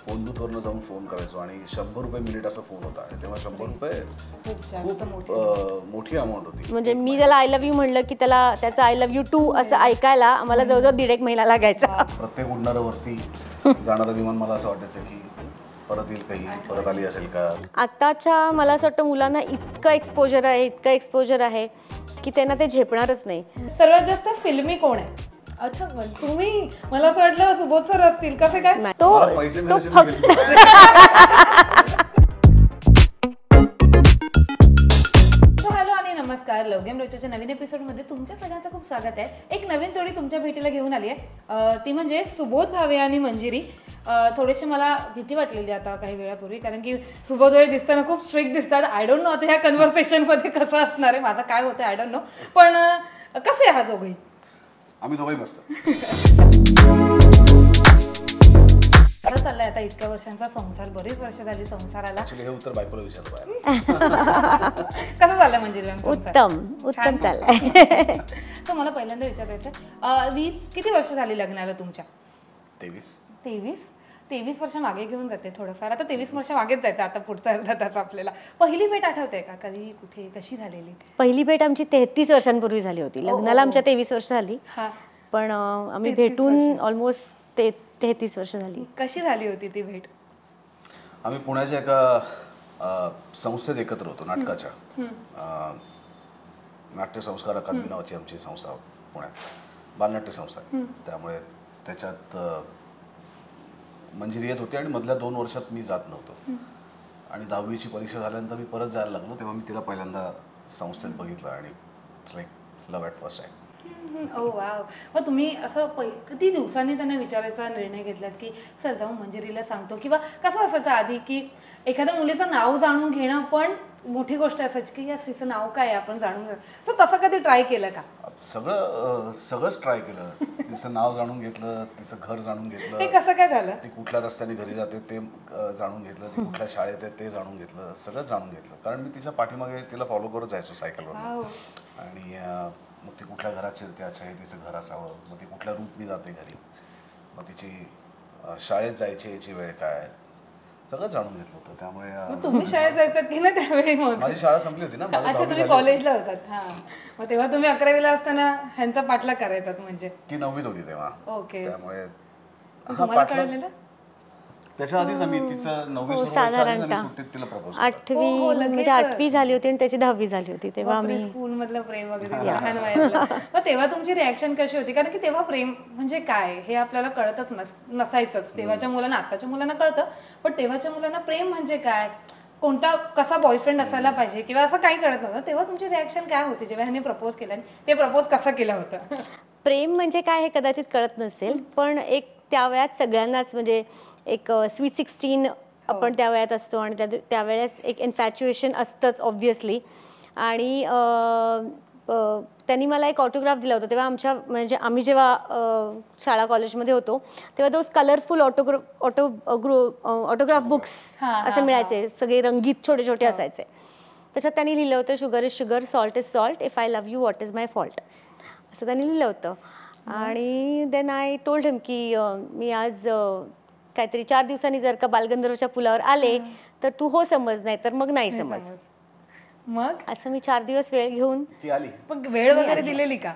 Phone बूथवरनं जाऊन phone करायचो आणि 100 रुपये मिनिट असा फोन होता आणि तेव्हा 100 रुपये खूप मोठी अमाऊंट होती. म्हणजे मी त्याला आय लव्ह यू म्हणलं की त्याला त्याचं आय लव्ह यू टू असं ऐकायला आम्हाला जवळजवळ 1.5 महिना लागायचा. प्रत्येक उडणारं वरती जाणारं विमान मला असं वाटायचं की परत येईल काही, परत आली असेल का. आत्ताच्या मला असं वाटतं मुलांना इतकं एक्सपोजर आहे की त्यांना ते झेपणारच नाही. सर्वात जास्त फिल्मी कोण आहे? अच्छा तुम्ही, मला असं वाटलं सुबोध सर असतील. कसे काय? तो हॅलो आणि नमस्कार. लव गेम रोजच्या नवीन एपिसोडमध्ये तुमच्या सगळ्यांचं खूप स्वागत आहे. एक नवीन जोडी तुमच्या भेटीला घेऊन आली आहे, ती म्हणजे सुबोध भावे आणि मंजिरी. थोडीशी मला भीती वाटलेली आता काही वेळापूर्वी, कारण की सुबोध भावे दिसताना खूप स्ट्रिक्ट दिसतात. आय डोंट नो आता ह्या कन्व्हर्सेशनमध्ये कसं असणार आहे, माझं काय होतं आय डोंट नो. पण कसे आहात दोघंही? आम्ही दोघंही मस्त. कसं चाललंय आता इतक्या वर्षांचा संसार? बरीच वर्ष झाली संसाराला. हे उत्तर बायकोला विचारतो. कसं चाललंय मंजिरी? उत्तम चाललंय. सो मला पहिल्यांदा विचारायचं, किती वर्ष झाली लग्नाला तुमच्या? 23 वर्ष मागे घेऊन जाते थोडंफार. आता 23 वर्ष मागेच जायचं आता पुढचा अर्धा आपल्याला. पहिली भेट आठवते का? कधी, कुठे, कशी झालेली? पहिली भेट आमची 33 वर्षांपूर्वी झाली होती. लग्नाला आमच्या 23 वर्ष झाली, पण आम्ही भेटून ऑलमोस्ट 33 वर्ष झाली. कशी झाली होती ती भेट? आम्ही पुण्याच्या एका संस्थेत एकत्र होतो, नाटकाच्या. नाट्य संस्कार अकादमी नावाची आमची संस्था पुण्यात, बालनाट्य संस्था. त्यामुळे त्याच्यात मंजिरी येत होती आणि मधल्या 2 वर्षात मी जात नव्हतो. आणि 10वीची परीक्षा झाल्यानंतर मी परत जायला लागलो, तेव्हा मी तिला पहिल्यांदा संस्थेत बघितलं आणि it's like love at first sight. Oh wow. मग तुम्ही असं किती दिवसांनी त्यांना विचारायचा निर्णय घेतलात की चल जाऊन मंजिरीला सांगतो? किंवा कसं असायचं आधी की एखाद्या मुलीचं नाव जाणून घेणं पण मोठी गोष्ट असायची की यास तिचं नाव काय आपण जाणून घेऊ? सो तसं कधी ट्राय केलं का? सगळंच ट्राय केलं. तिचं नाव जाणून घेतलं, तिचं घर जाणून घेतलं. ते कसं काय झालं? ती कुठल्या रस्त्याने घरी जाते ते जाणून घेतलं, ती कुठल्या शाळेत आहे ते जाणून घेतलं, सगळं जाणून घेतलं. कारण मी तिच्या पाठीमागे तिला फॉलो करत जायचो सायकलवर. आणि मग ती कुठल्या घरात शिरते, अच्छा हे तिचं घर असावं, मग ती कुठल्या रूटनी जाते घरी, मग तिची शाळेत जायची याची वेळ काय, सगळं जाणून घेतलं होतं. त्यामुळे तुम्ही शाळेत जायचात की ना त्यावेळी? मग माझी शाळा संपली होती ना. अच्छा, तुम्ही कॉलेजला होतात. मग तेव्हा तुम्ही 11वीला असताना ह्यांचा पाठलाग करायचात? म्हणजे ती 9वीत होती तेव्हा. ओके. त्यामुळे तुम्हाला कळलेलं? त्याच्या आधीच आम्ही तिचं 9वी साधारणतः सुट्टीत तिला प्रपोज 8वी म्हणजे 8वी झाली होती आणि त्याची 10वी झाली होती तेव्हा आम्ही स्कूल मधलं प्रेम वगैरे लहान वयातलं. मग तेव्हा तुमची रिॲक्शन कशी होती? कारण की तेव्हा प्रेम म्हणजे काय हे आपल्याला कळतच नसायचंच. तेव्हाच्या मुलांना, आताच्या मुलांना कळतं, पण तेव्हाच्या मुलांना प्रेम म्हणजे काय, कोणता कसा बॉयफ्रेंड असायला पाहिजे किंवा असं काही कळत नव्हतं. तेव्हा तुमची रिॲक्शन काय होती जेव्हा ह्याने प्रपोज केलं आणि ते प्रपोज कसं केलं होतं? प्रेम म्हणजे काय हे कदाचित कळत नसेल, पण एक त्या वयात सगळ्यांनाच म्हणजे एक स्वीट 16 आपण त्या वयात असतो आणि त्यावेळेस एक इन्फॅच्युएशन असतंच ऑब्व्हियसली. आणि त्यांनी मला एक ऑटोग्राफ दिला होता तेव्हा आम्ही जेव्हा शाळा कॉलेजमध्ये होतो तेव्हा दोस कलरफुल ऑटोग्राफ बुक्स असे मिळायचे, सगळे रंगीत छोटे छोटे असायचे. त्याच्यात त्यांनी लिहिलं होतं sugar is sugar, salt is salt, if I love you what is my fault, असं त्यांनी लिहिलं होतं. आणि देन आय टोल्ड हिम की मी आज काहीतरी 4 दिवसांनी जर का बालगंधर्वच्या पुलावर आले तर तू हो समज, नाही तर मग नाही समज. मग असं मी 4 दिवस वेळ घेऊन ती आली. पण वेळ वगैरे दिलेली का?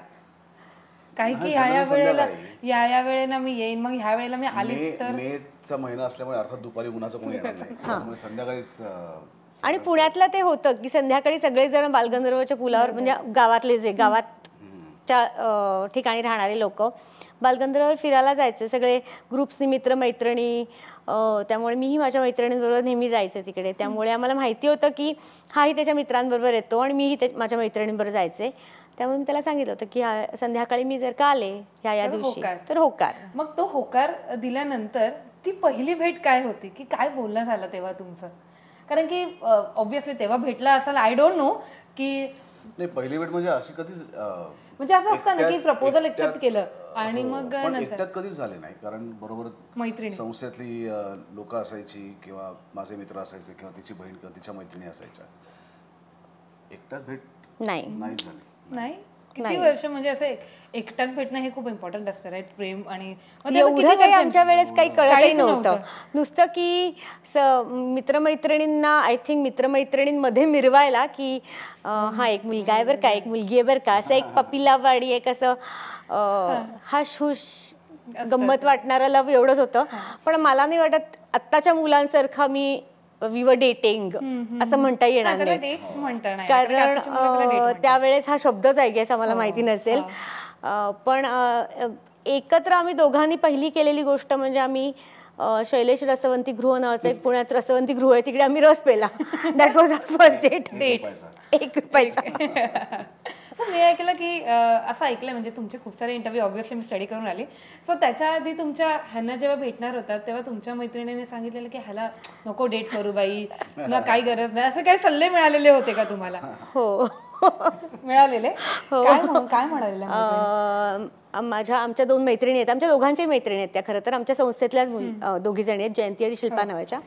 काही की ह्या वेळेला मी येईन, मग ह्या वेळेला मी आलीच तर. मेचा महिना असल्यामुळे अर्थात दुपारी उन्हाचं कोणी येणार नाही, त्यामुळे संध्याकाळीच. आणि पुण्यातलं ते होतं की संध्याकाळी सगळेजण बालगंधर्वच्या पुलावर, म्हणजे गावातले जे गावाच्या ठिकाणी राहणारे लोक बालगंधर्ववर फिरायला जायचे, सगळे ग्रुप्सनी, मित्रमैत्रिणी. त्यामुळे मीही माझ्या मैत्रिणींबरोबर नेहमी जायचे तिकडे. त्यामुळे आम्हाला माहिती होतं की हाही त्याच्या मित्रांबरोबर येतो आणि मीही माझ्या मैत्रिणींबरोबर जायचे. त्यामुळे मी त्याला सांगितलं होतं की संध्याकाळी मी जर का आले ह्या दिवशी तर होकार. मग तो होकार दिल्यानंतर ती पहिली भेट काय होती, की काय बोलणं झालं तेव्हा तुमचं? कारण की ऑब्व्हियसली तेव्हा भेटला असाल, आय डोंट नो की नाही. पहिली भेट म्हणजे अशी कधीच, म्हणजे असं असतं ना की प्रपोजल एक्सेप्ट केलं आणि मग एकट्यात कधीच झाले नाही. कारण बरोबर मैत्रिणी, संस्थेतली लोक असायची किंवा माझे मित्र असायचे किंवा तिची बहीण किंवा तिच्या मैत्रिणी असायच्या. एकट्यात भेट नाही झाली. नाही. किती वर्ष म्हणजे असं एकट्यात भेटणं हे खूप इम्पॉर्टंट असतं राईट, प्रेम आणि मग त्याचं एवढं किती काही वर्ष- आमच्या वेळेस काही कळतही काहीच नव्हतं. नुसतं की मित्रमैत्रिणींना आय थिंक मित्रमैत्रिणींमध्ये मिरवायला की हा एक मुलगा आहे बरं का, एक मुलगी आहे बरं का, असं एक पपिला वाडी एक असं हश हुश गंमत वाटणारं लव एवढंच होतं. पण मला नाही वाटत आत्ताच्या मुलांसारखं वी वर डेटिंग असं म्हणता येणार त्याला नाही. date म्हणता नाही. कारण आताच्या मुलं त्याला date म्हणतात. त्यावेळेस हा शब्दच आहे गेस आम्हाला माहिती नसेल. पण एकत्र आम्ही दोघांनी पहिली केलेली गोष्ट म्हणजे आम्ही शैलेश रसवंती गृह नावाचं एक पुण्यात रसवंती गृह आहे, तिकडे आम्ही रस पेला. That was our first date. ₹1. So मी ऐकलं की असं ऐकलं म्हणजे तुमचे खूप सारे इंटरव्ह्यू ऑब्व्हियसली मी स्टडी करून आली. सो त्याच्या आधी तुमच्या ह्यांना जेव्हा भेटणार होतात तेव्हा तुमच्या मैत्रिणीने सांगितलेलं की ह्याला नको डेट करू बाई, तुला काही गरज नाही, असे काही सल्ले मिळालेले होते का तुम्हाला? हो. मिळालेले काय म्हणाले? आमच्या 2 मैत्रिणी आहेत, आमच्या दोघांच्याही मैत्रिणी आहेत त्या खरं तर आमच्या संस्थेतल्याच दोघी जणी आहेत, जयंती आणि शिल्पा नावाच्या.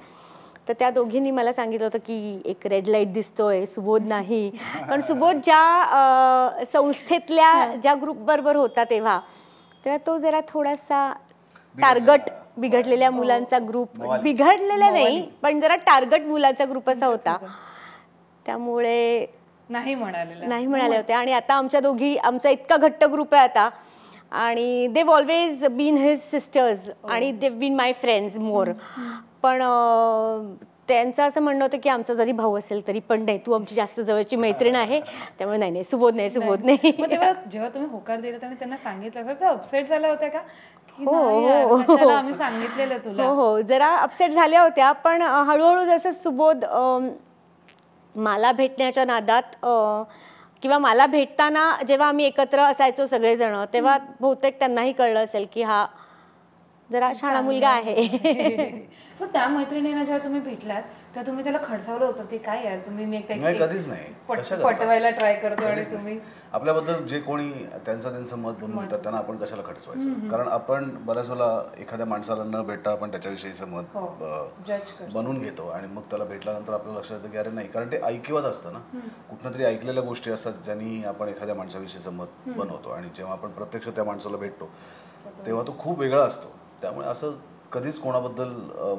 तर त्या दोघींनी मला सांगितलं होतं की एक रेड लाईट दिसतोय, सुबोध नाही. कारण सुबोध ज्या संस्थेतल्या ज्या ग्रुप बरोबर होता तेव्हा तो जरा थोडासा टार्गट बिघडलेल्या मुलांचा ग्रुप, बिघडलेला नाही पण जरा टार्गट मुलांचा ग्रुप असा होता, त्यामुळे नाही म्हणाले होते. आणि आता आमचा इतका घट्ट ग्रुप आहे आता, आणि देव ऑलवेज बीन हिज सिस्टर्स आणि देव बीन माय फ्रेंड्स मोर. पण त्यांचं असं म्हणणं होतं की आमचा जरी भाऊ असेल तरी पण नाही, तू आमची जास्त जवळची मैत्रीण आहे, त्यामुळे नाही सुबोध नाही. मग तेव्हा जेव्हा तुम्ही होकार दिला आणि त्यांना सांगितलं असेल तर अपसेट झाल्या होत्या का? आम्ही सांगितलेलं तुला. हो, जरा अपसेट झाल्या होत्या. पण हळूहळू जसं सुबोध मला भेटण्याच्या नादात किंवा मला भेटताना जेव्हा आम्ही एकत्र असायचो सगळेजण, तेव्हा बहुतेक त्यांनाही कळलं असेल की हा जरा शहाणा मुलगा आहे. सो त्या मैत्रिणींना जेव्हा तुम्ही भेटलात तेव्हा तुम्ही त्याला खडसावलं होतं की काय यार तुम्ही कधीच नाही, पटवायला ट्राय करतो आणि तुम्ही आपल्याबद्दल जे कोणी त्यांचं मत बनवून देतात त्यांना आपण कशाला खडसवायचं. कारण आपण बऱ्याच वेळेला एखाद्या माणसाला न भेटता आपण त्याच्याविषयीचं मत बनवून घेतो आणि मग त्याला भेटल्यानंतर आपल्याला लक्षात येतं की अरे नाही, कारण ते ऐकिवत असतं ना, कुठनं तरी ऐकलेल्या गोष्टी असतात ज्यांनी आपण एखाद्या माणसाविषयीचं मत बनवतो. आणि जेव्हा आपण प्रत्यक्ष त्या माणसाला भेटतो तेव्हा तो खूप वेगळा असतो. त्यामुळे असं कधीच कोणाबद्दल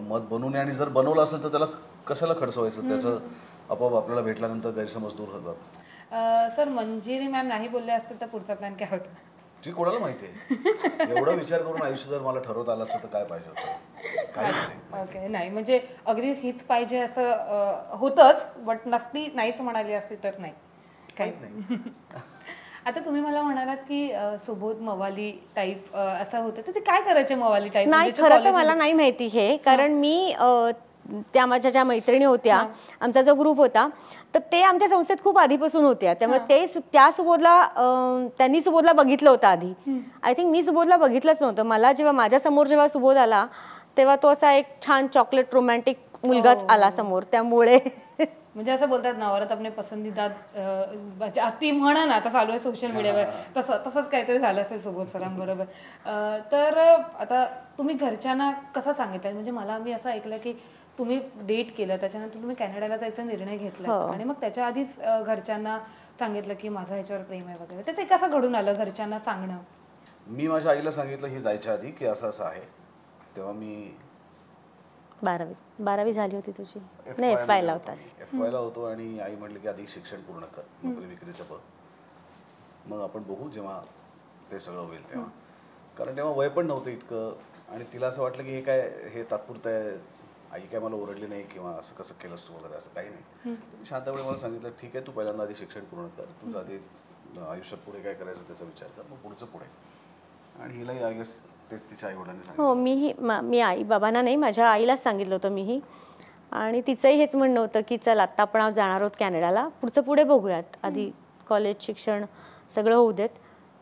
मत बनवू नये, आणि जर बनवलं असेल तर त्याला कशाला खडसवायचं, त्याचं आपोआप आपल्याला भेटल्यानंतर गैरसमज दूर होतात. सर मंजिरी मॅम नाही बोलले असतील तर पुढचा प्लॅन काय होता? जी कोणाला माहिती आहे, एवढा विचार करून आयुष्य जर मला ठरवता आलं असतं तर काय पाहिजे होतं, काहीच नाही. ओके, नाही म्हणजे अगदी हीच पाहिजे असं होतंच, बट नाहीच म्हणाली असती तर नाही काही नाही. आता तुम्ही मला म्हणालात की सुबोध मवाली टाईप असं होतं, तर ते काय करायचे मवाली टाईप? नाही, खरं तर मला नाही माहिती हे, कारण मी त्या माझ्या ज्या मैत्रिणी होत्या, आमचा जो ग्रुप होता, तर ते आमच्या संस्थेत खूप आधीपासून होत्या. त्यामुळे त्यांनी सुबोधला बघितलं होतं आधी. आय थिंक मी सुबोधला बघितलंच नव्हतं. मला जेव्हा सुबोध आला तेव्हा तो असा एक छान चॉकलेट रोमॅन्टिक मुलगाच आला समोर. त्यामुळे म्हणजे असं बोलतात ना, औरत अपने पसंदीदा, ती म्हणा ना, आता चालू आहे सोशल मीडियावर, तसंच काहीतरी झालं असेल सुबोध सरांबरोबर. तर आता तुम्ही घरच्यांना कसं सांगितलं? म्हणजे मी असं ऐकलं की तुम्ही डेट केलं, त्याच्यानंतर तुम्ही कॅनडाला जायचा निर्णय घेतला आणि मग त्याच्या आधीच घरच्यांना सांगितलं की माझं ह्याच्यावर प्रेम आहे वगैरे. तर ते कसं घडून आलं घरच्यांना सांगणं? मी माझ्या आईला सांगितलं ही जायच्या आधी की असं असं आहे. तेव्हा मी 12वी झाली होती तुझी? नाही, FY ला होतास. FY ला होतो. आणि आई म्हटली की आधी शिक्षण पूर्ण कर, नोकरी विक्रीचं बघ, मग आपण बघू जेव्हा ते सगळं होईल तेव्हा. कारण तेव्हा वय पण नव्हतं इतकं, आणि तिला असं वाटलं की हे तात्पुरतं आहे, आई काय मला ओरडली नाही किंवा असं कसं केलंस तू वगैरे, असं काही नाही. शांतपणे मला सांगितलं ठीक आहे, तू पहिल्यांदा आधी शिक्षण पूर्ण कर, तुझं आधी आयुष्यात पुढे काय करायचं त्याचा विचार कर, मग पुढचं पुढे. आणि हिलाही आय गेस तेच तिच्या आईवडिलांनी सांगितलं. हो, मी आई बाबांना नाही, माझ्या आईलाच सांगितलं होतं मीही. आणि तिचंही हेच म्हणणं होतं की चल आता आपण जाणार आहोत कॅनडाला, पुढचं पुढे बघूयात, आधी कॉलेज शिक्षण सगळं होऊ देत,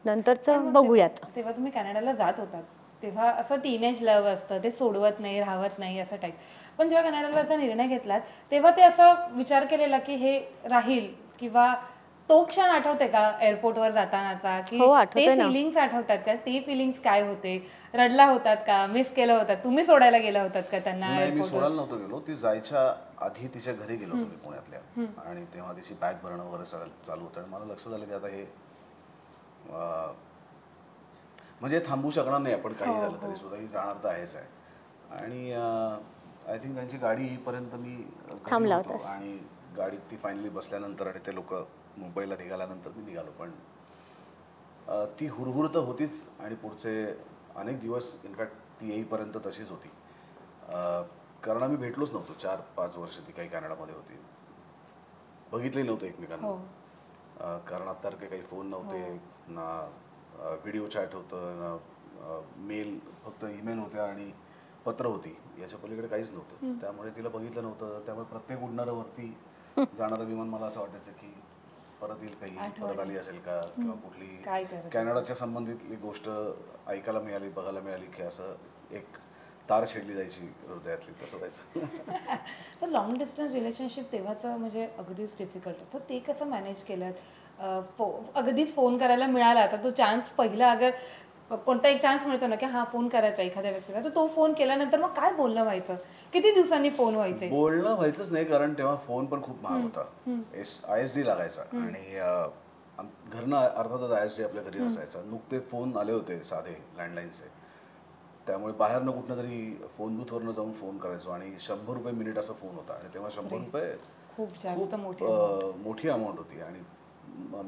नंतरचं बघूयात. तेव्हा तुम्ही कॅनडाला जात होतात तेव्हा असं टीनेज लव्ह असतं, ते सोडवत नाही, राहत नाही असं टाईप. पण जेव्हा कॅनडाचा निर्णय घेतलात तेव्हा ते असं विचार केलेला की हे राहील, किंवा तो क्षण आठवते का एअरपोर्टवर जातानाचा, की ते फिलिंग्स आठवतात का? ते फिलिंग्स काय होते? रडला होतात का? मिस केलं होतं? तुम्ही सोडायला गेला होतात का त्यांना? नाही, मी सोडायला नव्हतो गेलो. ती जायच्या आधी तिच्या घरी गेलो होतो मी पुण्यातल्या, आणि तेव्हा तिची बॅग भरणं वगैरे सगळं चालू होतं. आणि मला लक्षात आलं की आता हे म्हणजे थांबू शकणार नाही आपण काही झालं तरी सुद्धा, ही जाणार तर आहेच आहे. आणि आय थिंक त्यांची गाडी येईपर्यंत मी घरी थांबला होतो. होतास. आणि गाडीत ती फायनली बसल्यानंतर आणि ते लोक मुंबईला निघाल्यानंतर मी निघालो. पण ती हुरहुर तर होतीच आणि पुढचे अनेक दिवस इनफॅक्ट ती येईपर्यंत तशीच होती. कारण आम्ही भेटलोच नव्हतो 4-5 वर्ष. ती काही कॅनडामध्ये होती, बघितलंही नव्हतं एकमेकांना. कारण आता काही फोन नव्हते ना, व्हिडिओ चॅट होतं ना, मेल, फक्त ईमेल होत्या आणि पत्र होती, याच्या पलीकडे काहीच नव्हतं. त्यामुळे तिला बघितलं नव्हतं. त्यामुळे प्रत्येक उडणारं वरती जाणारं विमान मला असं वाटायचं की परत येईल, काही परत आली असेल का, किंवा कुठली कॅनडाच्या संबंधितली गोष्ट ऐकायला मिळाली, बघायला मिळाली की असं एक तार छेडली जायची हृदयातली, तसं व्हायचं. सर लॉंग डिस्टन्स रिलेशनशिप तेव्हाचं म्हणजे अगदीच डिफिकल्ट होतं. ते कसं मॅनेज केलं? अगदीच फोन करायला मिळाला, आता तो चान्स पहिला, अगर कोणता एक चान्स मिळतो ना की हा फोन करायचा एखाद्या व्यक्तीला, तर तो फोन केल्यानंतर मग काय बोलणं व्हायचं? किती दिवसांनी फोन व्हायचे? बोलणं व्हायचंच नाही, कारण तेव्हा फोन पण खूप महाग होता. ISD लागायचा आणि घरनं अर्थातच ISD आपल्या घरी असायचा. नुकते फोन आले होते साधे लँडलाईनचे, त्यामुळे बाहेरनं कुठनं तरी फोन बूथवरनं जाऊन फोन करायचो आणि 100 रुपये मिनिट असा फोन होता. आणि तेव्हा 100 रुपये खूप जास्त मोठी अमाऊंट होती. आणि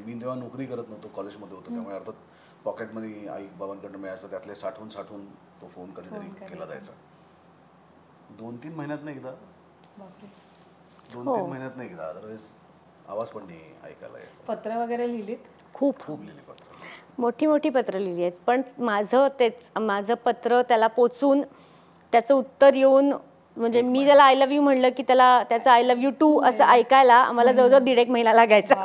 मी तेव्हा नोकरी करत नव्हतो, कॉलेजमध्ये होतो, त्यामुळे अर्थात पॉकेटमध्ये आई बाबांकडनं मिळायचं, त्यातले साठवून तो फोन कधीतरी केला जायचा. 2-3 महिन्यात एकदा, 2-3 महिन्यात एकदा, अदरवाईज आवाज पण नाही ऐकायला यायचा. पत्र वगैरे लिहिलीत? खूप लिहिली पत्र, मोठी पत्र लिहिली आहेत. पण माझं पत्र त्याला पोचून त्याचं उत्तर येऊन, म्हणजे मी त्याला आय लव्ह यू म्हणलं की त्याचं आय लव्ह यू टू असं ऐकायला आम्हाला जवळजवळ 1.5 महिना लागायचा.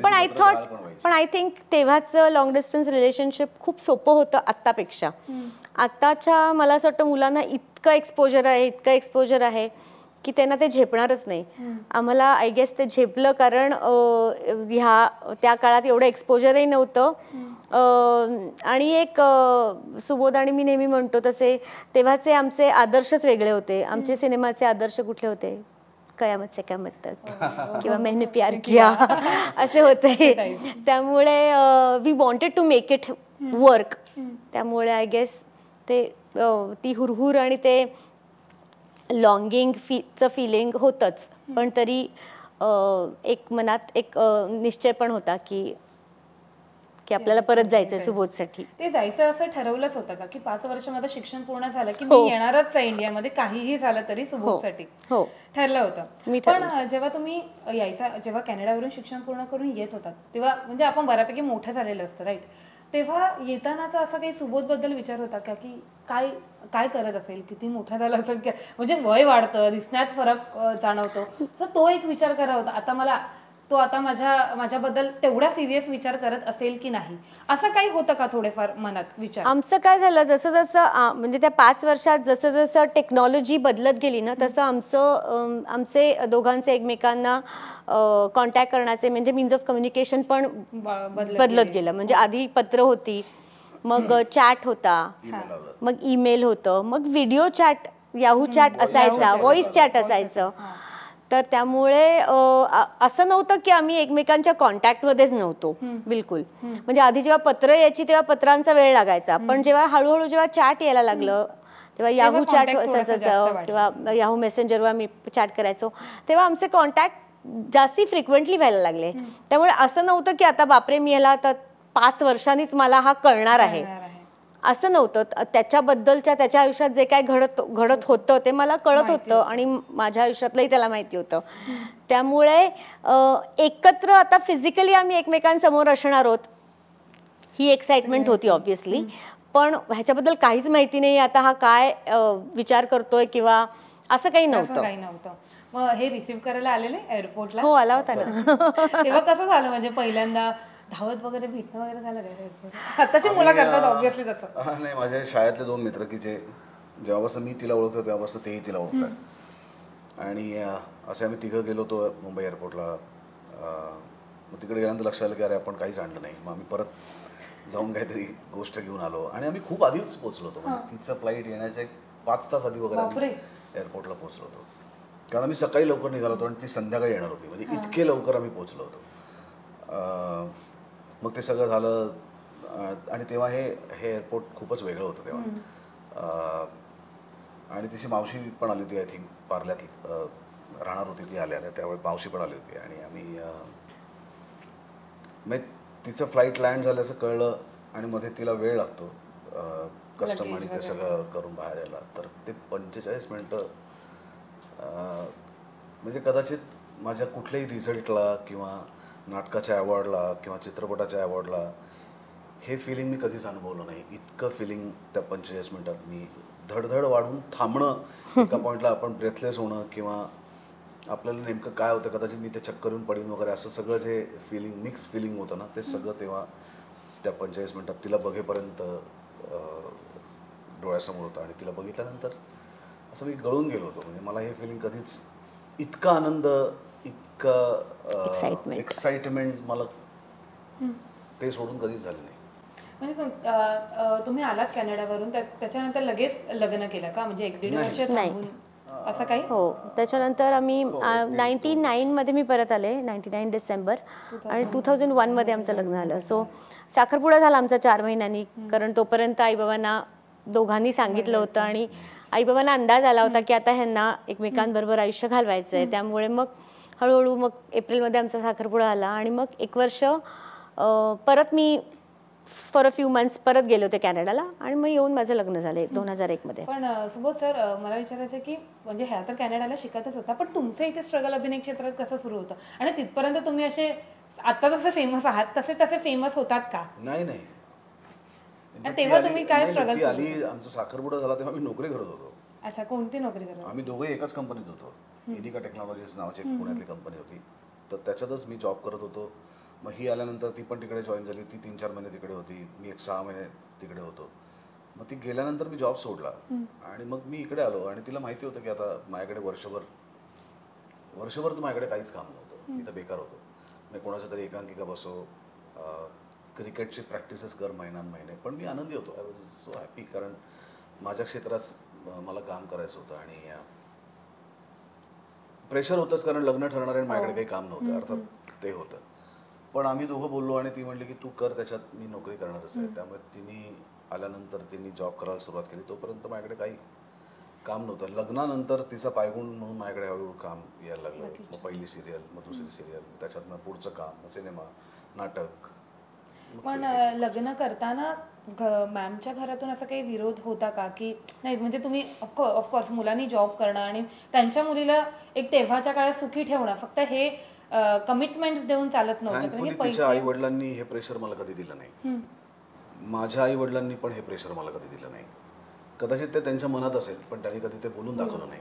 पण आय थिंक तेव्हाचं लॉंग डिस्टन्स रिलेशनशिप खूप सोपं होतं आत्तापेक्षा. आत्ताच्या मला असं वाटतं मुलांना इतकं एक्सपोजर आहे की त्यांना ते झेपणारच नाही. आम्हाला आय गेस ते झेपलं, कारण त्या काळात एवढं एक्सपोजरही नव्हतं. आणि एक सुबोध आणि मी नेहमी म्हणतो तसे तेव्हाचे आमचे आदर्शच वेगळे होते. आमचे सिनेमाचे आदर्श कुठले होते? कयामत से कयामत तक किंवा मैंने प्यार किया असे होते. त्यामुळे we wanted to make it work. त्यामुळे आय गेस ते ती हुरहुर आणि ते लॉंगिंग चं फिलिंग होतंच. पण तरी एक मनात एक निश्चय पण होता की आपल्याला परत जायचंय सुबोधसाठी. ते जायचं असं ठरवलंच होतं का की 5 वर्ष माझं शिक्षण पूर्ण झालं की मी येणारच आहे इंडियामध्ये, काहीही झालं तरी सुबोधसाठी? हो, ठरलं होतं. पण जेव्हा तुम्ही जेव्हा कॅनडावरून शिक्षण पूर्ण करून येत होतात तेव्हा म्हणजे आपण बऱ्यापैकी मोठं झालेलं असतं, राईट? तेव्हा येतानाचा असा काही सुबोधबद्दल विचार होता का की काय करत असेल, किती मोठा झाला असेल, म्हणजे वय वाढतं, दिसण्यात फरक जाणवतो, तर तो एक विचार करा होता आता माझ्याबद्दल तेवढा सिरियस विचार करत असेल की नाही, असं काही होतं का थोडेफार मनात विचार? आमचं काय झालं, जसं म्हणजे त्या 5 वर्षात जसं टेक्नॉलॉजी बदलत गेली ना, तसं आमचे दोघांचे एकमेकांना कॉन्टॅक्ट करण्याचे म्हणजे मीन्स ऑफ कम्युनिकेशन पण बदलत गेलं. म्हणजे आधी पत्र होती, मग चॅट होता, मग ईमेल होतं, मग व्हिडिओ चॅट, याहू चॅट असायचा, व्हॉइस चॅट असायचं. तर त्यामुळे असं नव्हतं की आम्ही एकमेकांच्या कॉन्टॅक्टमध्येच नव्हतो बिलकुल. म्हणजे आधी जेव्हा पत्र यायची तेव्हा पत्रांचा वेळ लागायचा, पण जेव्हा हळूहळू जेव्हा चॅट यायला लागलं तेव्हा याहू चॅट असायचं किंवा याहू मेसेंजरवर आम्ही चॅट करायचो, तेव्हा आमचे कॉन्टॅक्ट जास्ती फ्रिक्वेंटली व्हायला लागले. त्यामुळे असं नव्हतं की आता बापरे मी ह्याला आता 5 वर्षांनीच मला हा कळणार आहे, असं नव्हतं. त्याच्या आयुष्यात जे काय घडत होतं ते मला कळत होतं आणि माझ्या आयुष्यातलंही त्याला माहिती होतं. त्यामुळे एकत्र आता फिजिकली आम्ही एकमेकांसमोर असणार आहोत ही एक्साइटमेंट होती ऑब्व्हियसली, पण ह्याच्याबद्दल काहीच माहिती नाही आता हा काय विचार करतोय किंवा असं काही नव्हतं. मग हे रिसीव्ह करायला आलेले एअरपोर्टला? हो, आला होता ना. तेव्हा कसं झालं, म्हणजे पहिल्यांदा धावत वगैरे भेटणं वगैरे झालं काय? आताची मुलं करतात ऑब्व्हियसली तसं. नाही, माझे शाळेतले 2 मित्र की जे जेव्हापासून मी तिला ओळखतो तेव्हापासून तेही तिला ओळखतात. आणि असे आम्ही तिघं गेलो होतो मुंबई एअरपोर्टला. मग तिकडे गेल्यानंतर लक्षात आलं की अरे आपण काहीच आणलं नाही. मग आम्ही परत जाऊन काहीतरी गोष्ट घेऊन आलो आणि आम्ही खूप आधीच पोहोचलो होतो. म्हणजे तिचं फ्लाईट येण्याच्या 5 तास आधी वगैरे आम्ही एअरपोर्टला पोहोचलो होतो, कारण आम्ही सकाळी लवकर निघालो होतो आणि ती संध्याकाळी येणार होती. म्हणजे इतके लवकर आम्ही पोहोचलो होतो. मग ते सगळं झालं आणि तेव्हा हे एअरपोर्ट खूपच वेगळं होतं तेव्हा. आणि तिची मावशी पण आली होती, आय थिंक पार्ल्यात राहणार होती ती आल्या त्यावेळी मावशी पण आली होती. आणि आम्ही मग तिचं फ्लाईट लँड झाल्याचं कळलं आणि मध्ये तिला वेळ लागतो कस्टम आणि ते सगळं करून बाहेर यायला. तर ते 45 मिनटं म्हणजे कदाचित माझ्या कुठल्याही रिझल्टला किंवा नाटकाच्या अवॉर्डला किंवा चित्रपटाच्या अवॉर्डला हे फिलिंग मी कधीच अनुभवलं नाही. इतकं फिलिंग त्या 45 मिनटात मी धडधड वाढून थांबणं, एका पॉईंटला आपण ब्रेथलेस होणं किंवा आपल्याला नेमकं काय होतं, कदाचित मी ते चक्कर येऊन पडीन वगैरे, असं सगळं जे फिलिंग मिक्स फिलिंग होतं ना, ते सगळं तेव्हा त्या 45 मिनटात तिला बघेपर्यंत डोळ्यासमोर होतं. आणि तिला बघितल्यानंतर असं मी गळून गेलो होतो. म्हणजे मला हे फिलिंग कधीच इतका आनंद, इतका एक्साइटमेंट मला ते सोडून कधीच झालं नाही. म्हणजे तुम्ही आलात कॅनडावरून, त्याच्यानंतर लगेच लग्न केलं का? म्हणजे 1-1.5 वर्ष थांबून असं काही? हो, त्याच्यानंतर आम्ही 99 मध्ये मी परत आले, 99 डिसेंबर, आणि 2001 मध्ये आमचं लग्न झालं. सो साखरपुडा झाला आमचा 4 महिन्यांनी, कारण तोपर्यंत आईबाबांना दोघांनी सांगितलं होतं आणि आईबाबांना अंदाज आला होता की आता ह्यांना एकमेकांबरोबर आयुष्य घालवायचं आहे. त्यामुळे मग हळूहळू मग एप्रिलमध्ये आमचा साखरपुडा आला आणि मग 1 वर्ष परत me for a few months परत गेले होते कॅनडाला आणि मग येऊन माझं लग्न झालं 2001 मध्ये. पण सुबोध सर, मला विचारायचं की म्हणजे ह्या तर कॅनडाला शिकतच होता, पण तुमचं इथे स्ट्रगल अभिनय क्षेत्रात कसं सुरू होतं आणि तिथपर्यंत तुम्ही असे आता जसे फेमस आहात तसे फेमस होतात का? नाही. तेव्हा तुम्ही काय स्ट्रगल? ती आली, आमचा साखरपुडा झाला तेव्हा मी नोकरी करत होतो. अच्छा, कोणती नोकरी करत? आम्ही दोघे एकाच कंपनीत होतो. इनिका टेक्नॉलॉजीज नावाची एक पुण्यातली कंपनी होती, तर त्याच्यातच मी जॉब करत होतो. मग ही आल्यानंतर ती पण तिकडे जॉईन झाली. ती 3-4 महिने तिकडे होती, मी 1-6 महिने तिकडे होतो. मग ती गेल्यानंतर मी जॉब सोडला आणि मग मी इकडे आलो. आणि तिला माहिती होतं की आता माझ्याकडे वर्षभर तर माझ्याकडे काहीच काम नव्हतं, मी तर बेकार होतो. मी कोणाच्या तरी एकांकिका बसो, क्रिकेटची प्रॅक्टिसेस कर महिने, पण मी आनंदी होतो. आय वॉज सो हॅपी, कारण माझ्या क्षेत्रात मला काम करायचं होतं आणि प्रेशर होतंच, कारण लग्न ठरणार आहे आणि माझ्याकडे काही काम नव्हतं, अर्थात ते होतं. पण आम्ही दोघं बोललो आणि ती म्हणली की तू कर, त्याच्यात मी नोकरी करणारच आहे. त्यामुळे तिने आल्यानंतर तिने जॉब करायला सुरुवात केली. तोपर्यंत माझ्याकडे काही काम नव्हतं. लग्नानंतर तिचा पायगुण म्हणून माझ्याकडे हळूहळू काम यायला लागलं. मग पहिली सिरियल, मग दुसरी सिरियल, त्याच्यातनं पुढचं काम, सिनेमा, नाटक. पण लग्न करताना मॅमच्या घरातून असं काही विरोध होता का की नाही, म्हणजे तुम्ही ऑफकोर्स मुलांनी जॉब करणं आणि त्यांच्या मुलीला एक तेव्हाच्या काळात सुखी ठेवणं, फक्त हे कमिटमेंट्स देऊन चालत नव्हतं. थँकफुली तिच्या आई वडिलांनी हे प्रेशर मला कधी दिलं नाही. माझ्या आई वडिलांनी पण हे प्रेशर मला कधी दिलं नाही. कदाचित ते त्यांच्या मनात असेल, पण त्यांनी कधी ते बोलून दाखवलं नाही.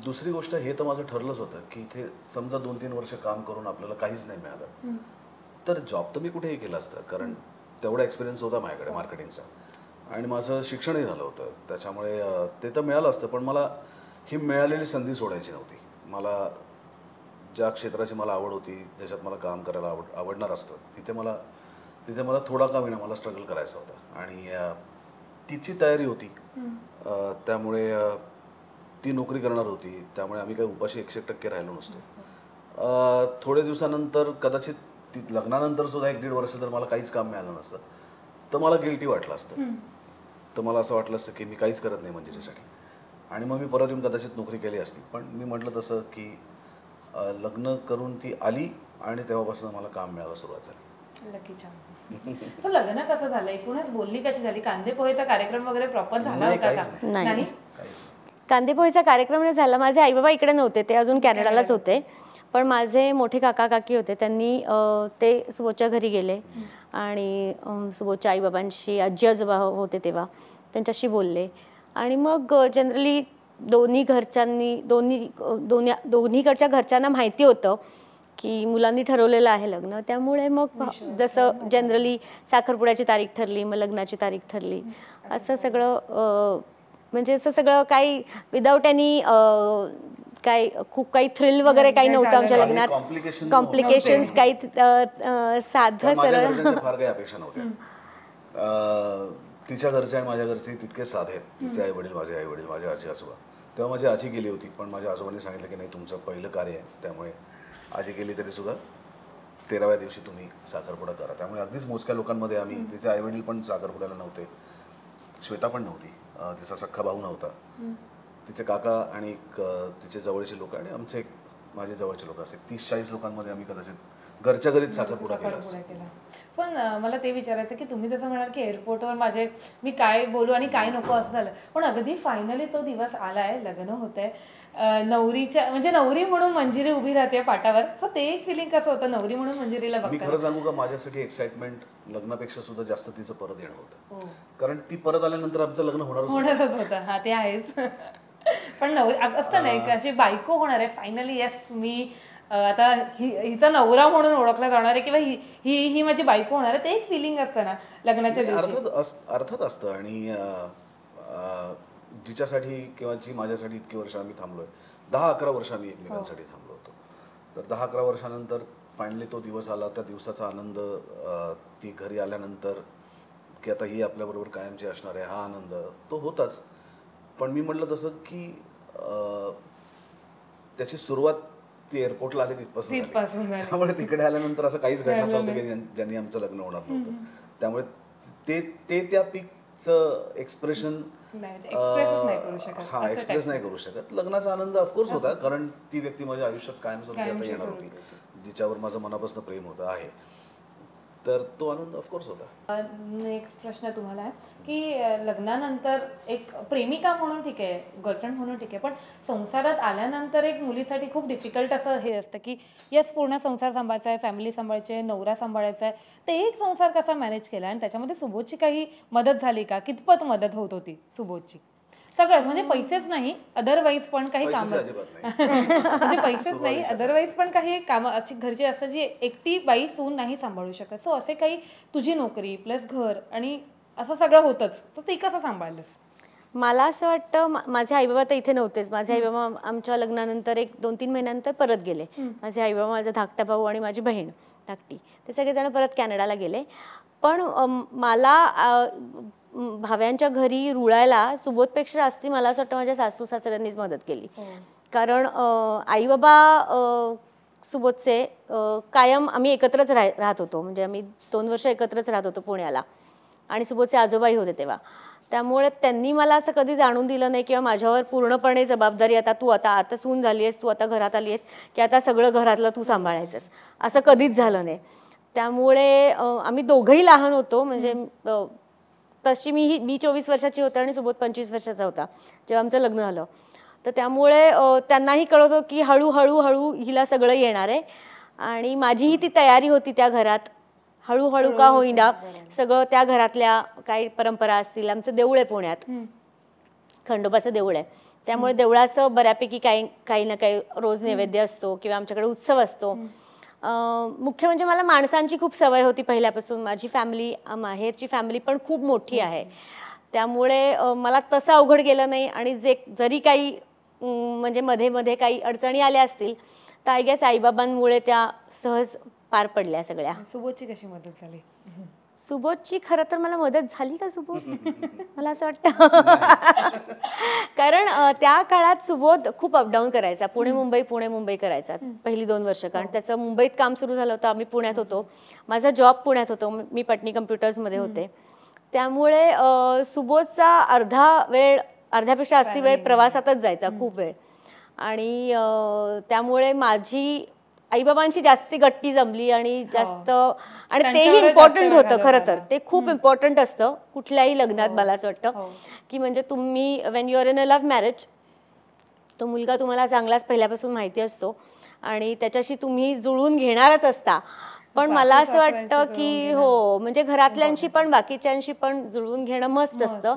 दुसरी गोष्ट, हे तर माझं ठरलंच होतं की इथे समजा 2-3 वर्ष काम करून आपल्याला काहीच नाही मिळालं तर जॉब तर मी कुठेही केलं असतं, कारण तेवढा एक्सपिरियन्स होता माझ्याकडे मार्केटिंगचा आणि माझं शिक्षणही झालं होतं. त्याच्यामुळे ते तर मिळालं असतं, पण मला ही मिळालेली संधी सोडायची नव्हती. मला ज्या क्षेत्राची मला आवड होती, ज्याच्यात मला काम करायला आवडणार असतं, तिथे मला थोडा का होईना मला स्ट्रगल करायचा होता आणि तिची तयारी होती. त्यामुळे ती नोकरी करणार होती, त्यामुळे आम्ही काही उपाशी 100% राहिलो नसतो. थोडे दिवसानंतर, कदाचित ती लग्नानंतर सुद्धा 1-1.5 वर्ष जर मला काहीच काम मिळालं नसतं तर मला गिल्टी वाटलं असतं. तर मला असं वाटलं असतं की मी काहीच करत नाही मंजिरीसाठी, आणि मग मी परत येऊन कदाचित नोकरी केली असती. पण मी म्हटलं तसं की लग्न करून ती आली आणि तेव्हापासून मला काम मिळायला सुरुवात झाली. लकीच्या. लग्न कसं झालं, एकूणच बोलणी कशी झाली? कांदे पोहेचा कार्यक्रम वगैरे प्रॉपर झाला होता का? नाही, कांदे पोहेचा कार्यक्रम नाही झाला. माझे आई बाबा इकडे नव्हते, ते अजून कॅनडालाच होते. पण माझे मोठे काका काकी होते, त्यांनी ते सुबोधच्या घरी गेले आणि सुबोधच्या आईबाबांशी, आजी आजोबा होते तेव्हा, त्यांच्याशी बोलले आणि मग जनरली दोन्हीकडच्या घरच्यांना माहिती होतं की मुलांनी ठरवलेलं आहे लग्न. त्यामुळे मग जसं जनरली साखरपुड्याची तारीख ठरली, मग लग्नाची तारीख ठरली, असं सगळं. म्हणजे असं सगळं काही विदाऊट एनी काही खूप काही थ्रिल वगैरे काही नव्हतं आमच्या लग्नात. कॉम्प्लिकेशन्स काही साधं सरळ. फार काही अपेक्षा नव्हत्या. तिच्या घरचे आणि माझ्या घरचे तितके साधे आहेत. तिचे आई वडील, माझे आई वडील, माझे आजी आजोबा. तेव्हा माझी आजी गेली होती, पण माझ्या आजोबांनी सांगितलं की नाही, तुमचं पहिलं कार्य आहे, त्यामुळे आजी गेली तरी सुद्धा 13व्या दिवशी तुम्ही साखरपुडा करा. त्यामुळे अगदीच मोजक्या लोकांमध्ये आम्ही, तिचे आईवडील पण साखरपुड्याला नव्हते, श्वेता पण नव्हती, तिचा सख्खा भाऊ नव्हता, तिचे काका आणि तिचे जवळचे लोक आणि आमचे माझे जवळचे लोक, असे 30-40 लोकांमध्ये आम्ही कदाचित घरच्या घरीच साखरपुडा केला. पण मला ते विचारायचं की तुम्ही जसं म्हणाल की एअरपोर्टवर मी काय बोलू आणि काय नको असं झालं, पण अगदी फायनली तो दिवस आलाय, लग्न होतंय, नवरीच्या म्हणजे नवरी म्हणून मंजिरी उभी राहते पाटावर. सो ते एक फिलिंग कसं होतं नवरी म्हणून मंजिरीला मी बघताना? खरं सांगू का, माझ्यासाठी एक्साइटमेंट लग्नापेक्षा सुद्धा जास्त तिचं परत येणं होतं. कारण ती परत आल्यानंतर आमचं लग्न होणारच होतं. हा ते आहेच. पण नवरी असतं नाही का, अशी बायको होणार आहे फायनली, येस मी आता हिचा नवरा म्हणून ओळखला जाणार आहे किंवा ही माझी बायको होणार आहे, ते एक फिलिंग असतं ना लग्नाच्या दिवशी. अर्थात असतं. आणि जिच्यासाठी किंवा जी माझ्यासाठी इतकी वर्ष आम्ही थांबलोय, 10-11 वर्ष आम्ही एकमेकांसाठी थांबलो होतो. तर 10-11 वर्षानंतर फायनली तो दिवस आला. त्या दिवसाचा आनंद, ती घरी आल्यानंतर की आता ही आपल्याबरोबर कायमची असणार आहे, हा आनंद तो होताच. पण मी म्हटलं तसं की त्याची सुरुवात ती एअरपोर्टला आली तिथपासून झाली. त्यामुळे तिकडे आल्यानंतर असं काहीच घडणार नव्हतं की ज्यांनी आमचं लग्न होणार नव्हतं. त्यामुळे ते त्या पीकचं एक्सप्रेस नाही करू शकत. लग्नाचा आनंद ऑफकोर्स होता, कारण ती व्यक्ती माझ्या आयुष्यात कायमस्वरूपी आता येणार होती, जिच्यावर माझं मनापासून प्रेम होतं आहे. तर तो आनंद ऑफकोर्स होता. नेक्स्ट प्रश्न तुम्हाला आहे की लग्नानंतर एक प्रेमिका म्हणून ठीक आहे, गर्लफ्रेंड म्हणून ठीक आहे, पण संसारात आल्यानंतर एक मुलीसाठी खूप डिफिकल्ट असं हे असतं की येस पूर्ण संसार सांभाळायचा आहे, फॅमिली सांभाळायची आहे, नवरा सांभाळायचा आहे, ते एक संसार कसा मॅनेज केला आणि त्याच्यामध्ये सुबोधची काही मदत झाली का? कितपत मदत होत होती सुबोधची? सगळंच म्हणजे पैसेच नाही, अदरवाईज पण काही काम म्हणजे पैसेच नाही, अदरवाईज पण काही कामं अशी घरची असतात जी एकटी बाई सून नाही सांभाळू शकत. सो असे काही तुझी नोकरी प्लस घर आणि असं सगळं होतंच, तर ते कसं सांभाळलंस? मला असं वाटतं, माझे आईबाबा तर इथे नव्हतेच. माझे आईबाबा आमच्या लग्नानंतर 1-2-3 महिन्यानंतर परत गेले. माझे आईबाबा, माझा धाकटा भाऊ आणि माझी बहीण धाकटी, ते सगळेजण परत कॅनडाला गेले. पण मला भाव्यांच्या घरी रुळायला सुबोधपेक्षा जास्ती मला असं वाटतं माझ्या सासू सासऱ्यांनीच मदत केली. कारण आईबाबा सुबोधचे कायम आम्ही एकत्रच राहत होतो, म्हणजे आम्ही 2 वर्ष एकत्रच राहत होतो पुण्याला, आणि सुबोधचे आजोबाई होते तेव्हा. त्यामुळे त्यांनी मला असं कधी जाणून दिलं नाही किंवा माझ्यावर पूर्णपणे जबाबदारी, आता तू आता सून झाली आहेस, तू आता घरात आली आहेस की आता सगळं घरातलं तू सांभाळायचंस, असं कधीच झालं नाही. त्यामुळे आम्ही दोघंही लहान होतो. म्हणजे तशी मी 24 वर्षाची होते आणि सुबोध 25 वर्षाचा होता जेव्हा आमचं लग्न झालं. तर त्यामुळे त्यांनाही कळत होतं की हळूहळू हिला सगळं येणार आहे, आणि माझीही ती तयारी होती त्या घरात. हळूहळू का होईना सगळं त्या घरातल्या काही परंपरा असतील. आमचं देऊळ आहे पुण्यात, खंडोबाचं देऊळ आहे, त्यामुळे देवळाचं बऱ्यापैकी काही ना काही रोज नैवेद्य असतो किंवा आमच्याकडे उत्सव असतो. मुख्य म्हणजे मला माणसांची खूप सवय होती पहिल्यापासून. माझी फॅमिली, माहेरची फॅमिली पण खूप मोठी आहे, त्यामुळे मला तसं अवघड गेलं नाही. आणि जरी काही म्हणजे मध्ये मध्ये काही अडचणी आल्या असतील तर आय गेस आईबाबांमुळे त्या सहज पार पडल्या सगळ्या. सुबोधची कशी मदत झाली? सुबोधची खरं तर मला मदत झाली का सुबोध? मला असं वाटतं कारण त्या काळात सुबोध खूप अपडाऊन करायचा, पुणे मुंबई करायचा पहिली 2 वर्ष. कारण त्याचं मुंबईत काम सुरू झालं होतं, आम्ही पुण्यात होतो, माझा जॉब पुण्यात होतो, मी पटनी कम्प्युटर्समध्ये होते. त्यामुळे सुबोधचा अर्ध्यापेक्षा जास्ती वेळ प्रवासातच जायचा, खूप वेळ. आणि त्यामुळे माझी आईबाबांची जास्ती गट्टी जमली आणि जास्त, आणि तेही इम्पॉर्टंट होतं खरं तर. ते खूप इम्पॉर्टंट असतं कुठल्याही लग्नात. मला असं वाटतं की म्हणजे तुम्ही Wien you are in a love marriage, तो मुलगा तुम्हाला चांगलाच पहिल्यापासून माहिती असतो आणि त्याच्याशी तुम्ही जुळून घेणारच असता. पण मला असं वाटतं की हो, म्हणजे घरातल्यांशी पण बाकीच्यांशी पण जुळवून घेणं मस्ट असतं.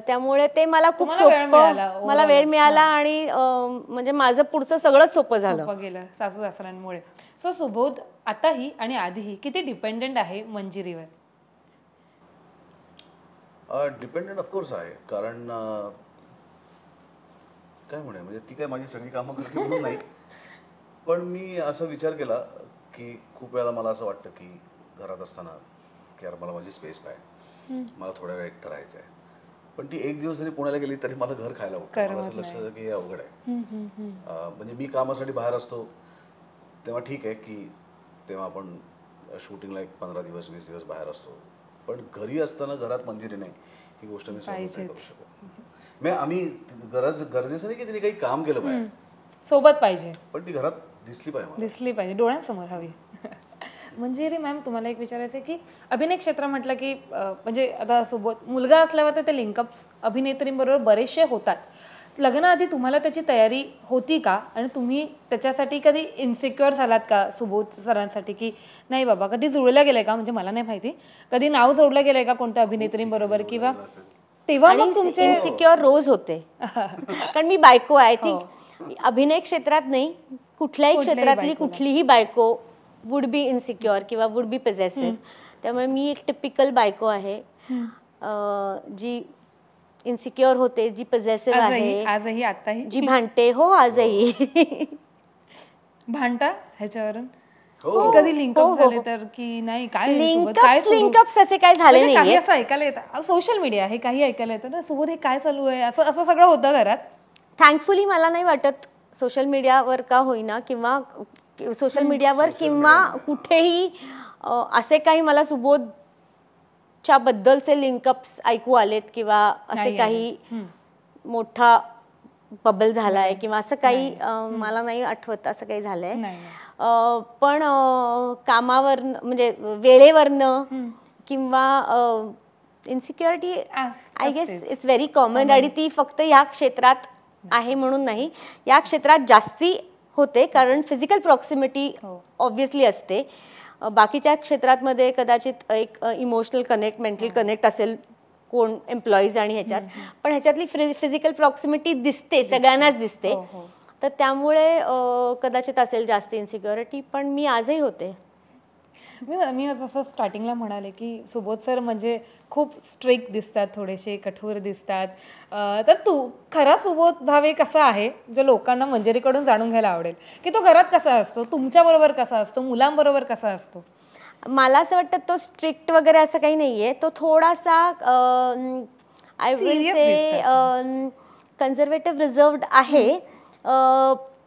त्यामुळे ते मला खूप सोपं, मला वेळ मिळाला आणि म्हणजे माझं पुढचं सगळंच सोपं गेलं सासू सासऱ्यांमुळे. सो सुबोध आताही आणि आधीही किती डिपेंडेंट आहे मंजिरीवर? डिपेंडेंट ऑफकोर्स आहे, कारण काय म्हणे, म्हणजे ती काय माझी सगळी कामं करते म्हणून नाही. पण मी असा विचार केला की खूप वेळेला मला असं वाटतं की घरात असताना की यार मला माझी स्पेस पाहिजे, मला थोड्या वेळ एकटं राहायचं आहे. पण ती एक दिवस जरी पुण्याला गेली तरी मला घर खायला उठतं. मला असं लक्षात की हे अवघड आहे. म्हणजे मी कामासाठी बाहेर असतो तेव्हा ठीक आहे की तेव्हा आपण शूटिंगला एक 15 दिवस 20 दिवस बाहेर असतो, पण घरी असताना घरात मंजिरी नाही ही गोष्ट मी सहज नाही करू शकत. मी आम्ही गरजेचं नाही की तिने काही काम केलं पाहिजे, सोबत पाहिजे, पण ती घरात दिसली पाहिजे मला. दिसली पाहिजे, डोळ्यांसमोर हवी. मंजिरी मॅम, तुम्हाला एक विचारायचं आहे की अभिनय क्षेत्र म्हटलं की म्हणजे आता सोबत मुलगा असल्यावर तर ते लिंकअप अभिनेत्रींबरोबर बरेचसे होतात. लग्नाआधी तुम्हाला त्याची तयारी होती का, आणि तुम्ही त्याच्यासाठी कधी इन्सिक्युअर झालात का सुबोध सरांसाठी, की नाही बाबा कधी जुळलं गेलंय का, म्हणजे मला नाही माहिती, कधी नाव जोडलं गेलंय का कोणत्या अभिनेत्रींबरोबर, किंवा तेव्हा मग तुमचे इन्सिक्युअर रोज होते कारण मी बायको आहे. ती अभिनय क्षेत्रात नाही, कुठल्याही क्षेत्रातली कुठलीही बायको वुड बी इन्सिक्युअर किंवा वुड बी पॉझेसिव्ह. त्यामुळे मी एक टिपिकल बायको आहे जी इन्सिक्युअर होते, जी पॉझेसिव्ह आहे, आजही आताही जी भांडते. हो, आजही भांडता ह्याच्यावरून. हो. कधी लिंकअप झाले तर, की नाही काय लिंकअप्स असे काय झाले काही नाही. असं ऐकायला येतं, सोशल मीडिया हे काही ऐकायला येतं ना, सोबत हे काय चालू आहे, असं असं सगळं होतं घरात. थँकफुली मला नाही वाटत सोशल मीडियावर का होईना, किंवा सोशल मीडियावर किंवा कुठेही असे काही मला सुबोधच्या बद्दलचे लिंकअप्स ऐकू आलेत, किंवा असे काही मोठा बबल झालाय किंवा असं काही मला नाही आठवत असं काही झालंय. पण कामावरनं म्हणजे वेळेवरनं किंवा insecurity I guess it's very common. आणि ती फक्त या क्षेत्रात आहे म्हणून नाही, या क्षेत्रात जास्ती होते कारण फिजिकल प्रॉक्सिमिटी ऑब्व्हियसली असते. बाकीच्या क्षेत्रांमध्ये कदाचित एक इमोशनल कनेक्ट, मेंटल कनेक्ट असेल कोण एम्प्लॉईज आणि ह्याच्यात, पण ह्याच्यातली फिजिकल प्रॉक्सिमिटी दिसते, सगळ्यांनाच दिसते. तर त्यामुळे कदाचित असेल जास्त इन्सिक्युरिटी, पण मी आजही होते. मी जसं स्टार्टिंगला म्हणाले की सुबोध सर म्हणजे खूप स्ट्रिक्ट दिसतात, थोडेसे कठोर दिसतात, तर तू खरा सुबोध भावे कसा आहे जो लोकांना मंजिरीकडून जाणून घ्यायला आवडेल, की तो घरात कसा असतो, तुमच्याबरोबर कसा असतो, मुलांबरोबर कसा असतो? मला असं वाटतं तो स्ट्रिक्ट वगैरे असं काही नाहीये. तो थोडासा I will say conservative reserved आहे,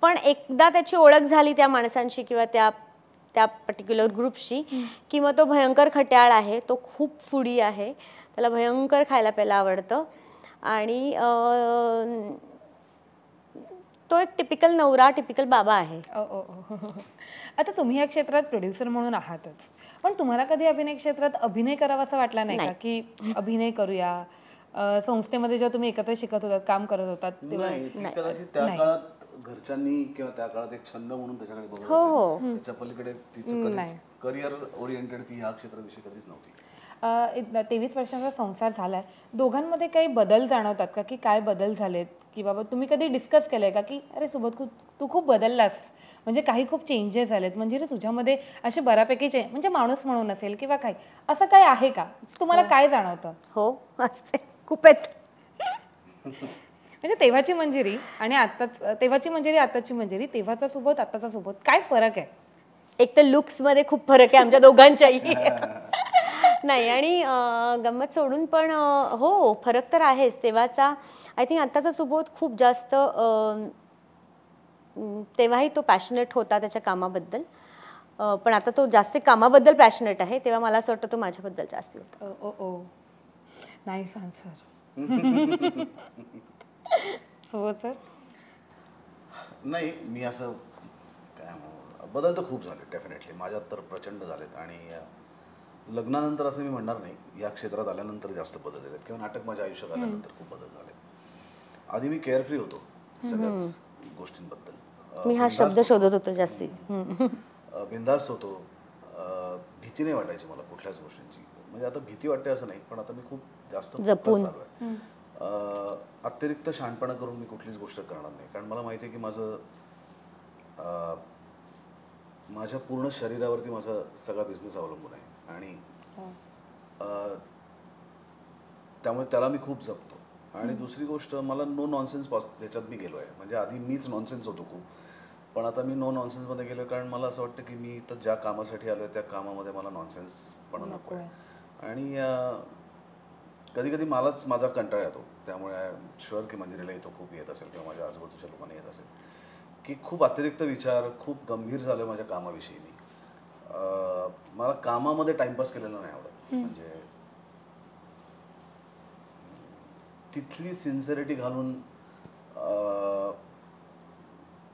पण एकदा त्याची ओळख झाली त्या माणसांशी किंवा त्या पर्टिक्युलर ग्रुपशी, किंवा तो भयंकर खट्याळ आहे, तो खूप फूडी आहे, त्याला भयंकर खायला प्यायला आवडतं, आणि तो एक टिपिकल नवरा, टिपिकल बाबा आहे. आता तुम्ही या क्षेत्रात प्रोड्युसर म्हणून आहातच, पण तुम्हाला कधी अभिनय क्षेत्रात अभिनय करावा असं वाटला नाही का, की अभिनय करूया? संस्थेमध्ये जेव्हा तुम्ही एकत्र शिकत होतात, काम करत होतात तेव्हा? कदाचित त्या काळात घरच्यांनी किंवा त्या काळात एक छंद म्हणून त्याच्याकडे बघत असेल. त्याच्या पलीकडे तिचं कधीच करिअर ओरिएंटेड ती ह्या क्षेत्राविषयी कधीच नव्हती. 23 वर्षांचा संसार झालाय, दोघांमध्ये काही बदल जाणवतात का, की काय बदल झालेत, की बाबा तुम्ही कधी डिस्कस केलंय का, की अरे सुबोध तू खूप बदललास, म्हणजे काही खूप चेंजेस झालेत, म्हणजे तुझ्यामध्ये असे बऱ्यापैकी म्हणजे माणूस म्हणून असेल किंवा काही असं काय आहे का, तुम्हाला काय जाणवतं? हो, असते, खूप आहेत. म्हणजे तेव्हाची मंजिरी आणि आताच, तेव्हाची मंजिरी आताची मंजिरी, तेव्हाचा सुबोध आताचा सुबोध, काय फरक आहे? एक तर लुक्स मध्ये खूप फरक आहे आमच्या दोघांच्याही. नाही, आणि गंमत सोडून पण हो फरक तर आहेच. तेव्हाचा आय थिंक आत्ताचा सुबोध खूप जास्त, तेव्हाही तो पॅशनेट होता त्याच्या कामाबद्दल, पण आता तो जास्त कामाबद्दल पॅशनेट आहे. तेव्हा मला असं वाटतं तो माझ्याबद्दल जास्त होता. Nice answer. सुबोध सर? नाही, मी असं काय बदल तर खूप झाले डेफिनेटली, माझ्यात तर प्रचंड झालेत. आणि लग्नानंतर असं मी म्हणणार नाही, या क्षेत्रात आल्यानंतर जास्त बदल झालेत, किंवा नाटक माझ्या आयुष्यात आल्यानंतर खूप बदल झालेत. आधी मी केअरफ्री होतो सगळ्याच गोष्टींबद्दल, मी हा शब्द शोधत होतो जास्ती. बिनधास्त होतो, भीती नाही वाटायची मला कुठल्याच गोष्टींची. म्हणजे आता भीती वाटते असं नाही, पण आता मी खूप जास्त जपून अतिरिक्त शहाणपणा करून मी कुठलीच गोष्ट करणार नाही, कारण मला माहिती आहे की माझ्या पूर्ण शरीरावरती माझा सगळा बिझनेस अवलंबून आहे, आणि त्यामुळे त्याला मी खूप जपतो. आणि दुसरी गोष्ट, मला नो नॉनसेन्स ह्याच्यात मी गेलो आहे. म्हणजे आधी मीच नॉनसेन्स होतो खूप, पण आता मी नो नॉनसेन्समध्ये गेलो, कारण मला असं वाटतं की मी तर ज्या कामासाठी आलो आहे त्या कामामध्ये मला नॉनसेन्सपणा नको आहे. आणि कधी कधी मलाच माझा कंटाळा येतो, त्यामुळे आय एम शुअर की मंजिरीलाही तो खूप येत असेल किंवा माझ्या आजूबाजूच्या लोकांना येत असेल, की खूप अतिरिक्त विचार, खूप गंभीर झालं माझ्या कामाविषयी मी. मला कामामध्ये टाइमपास केलेला नाही आवडत. म्हणजे तिथली सिन्सिअरिटी घालून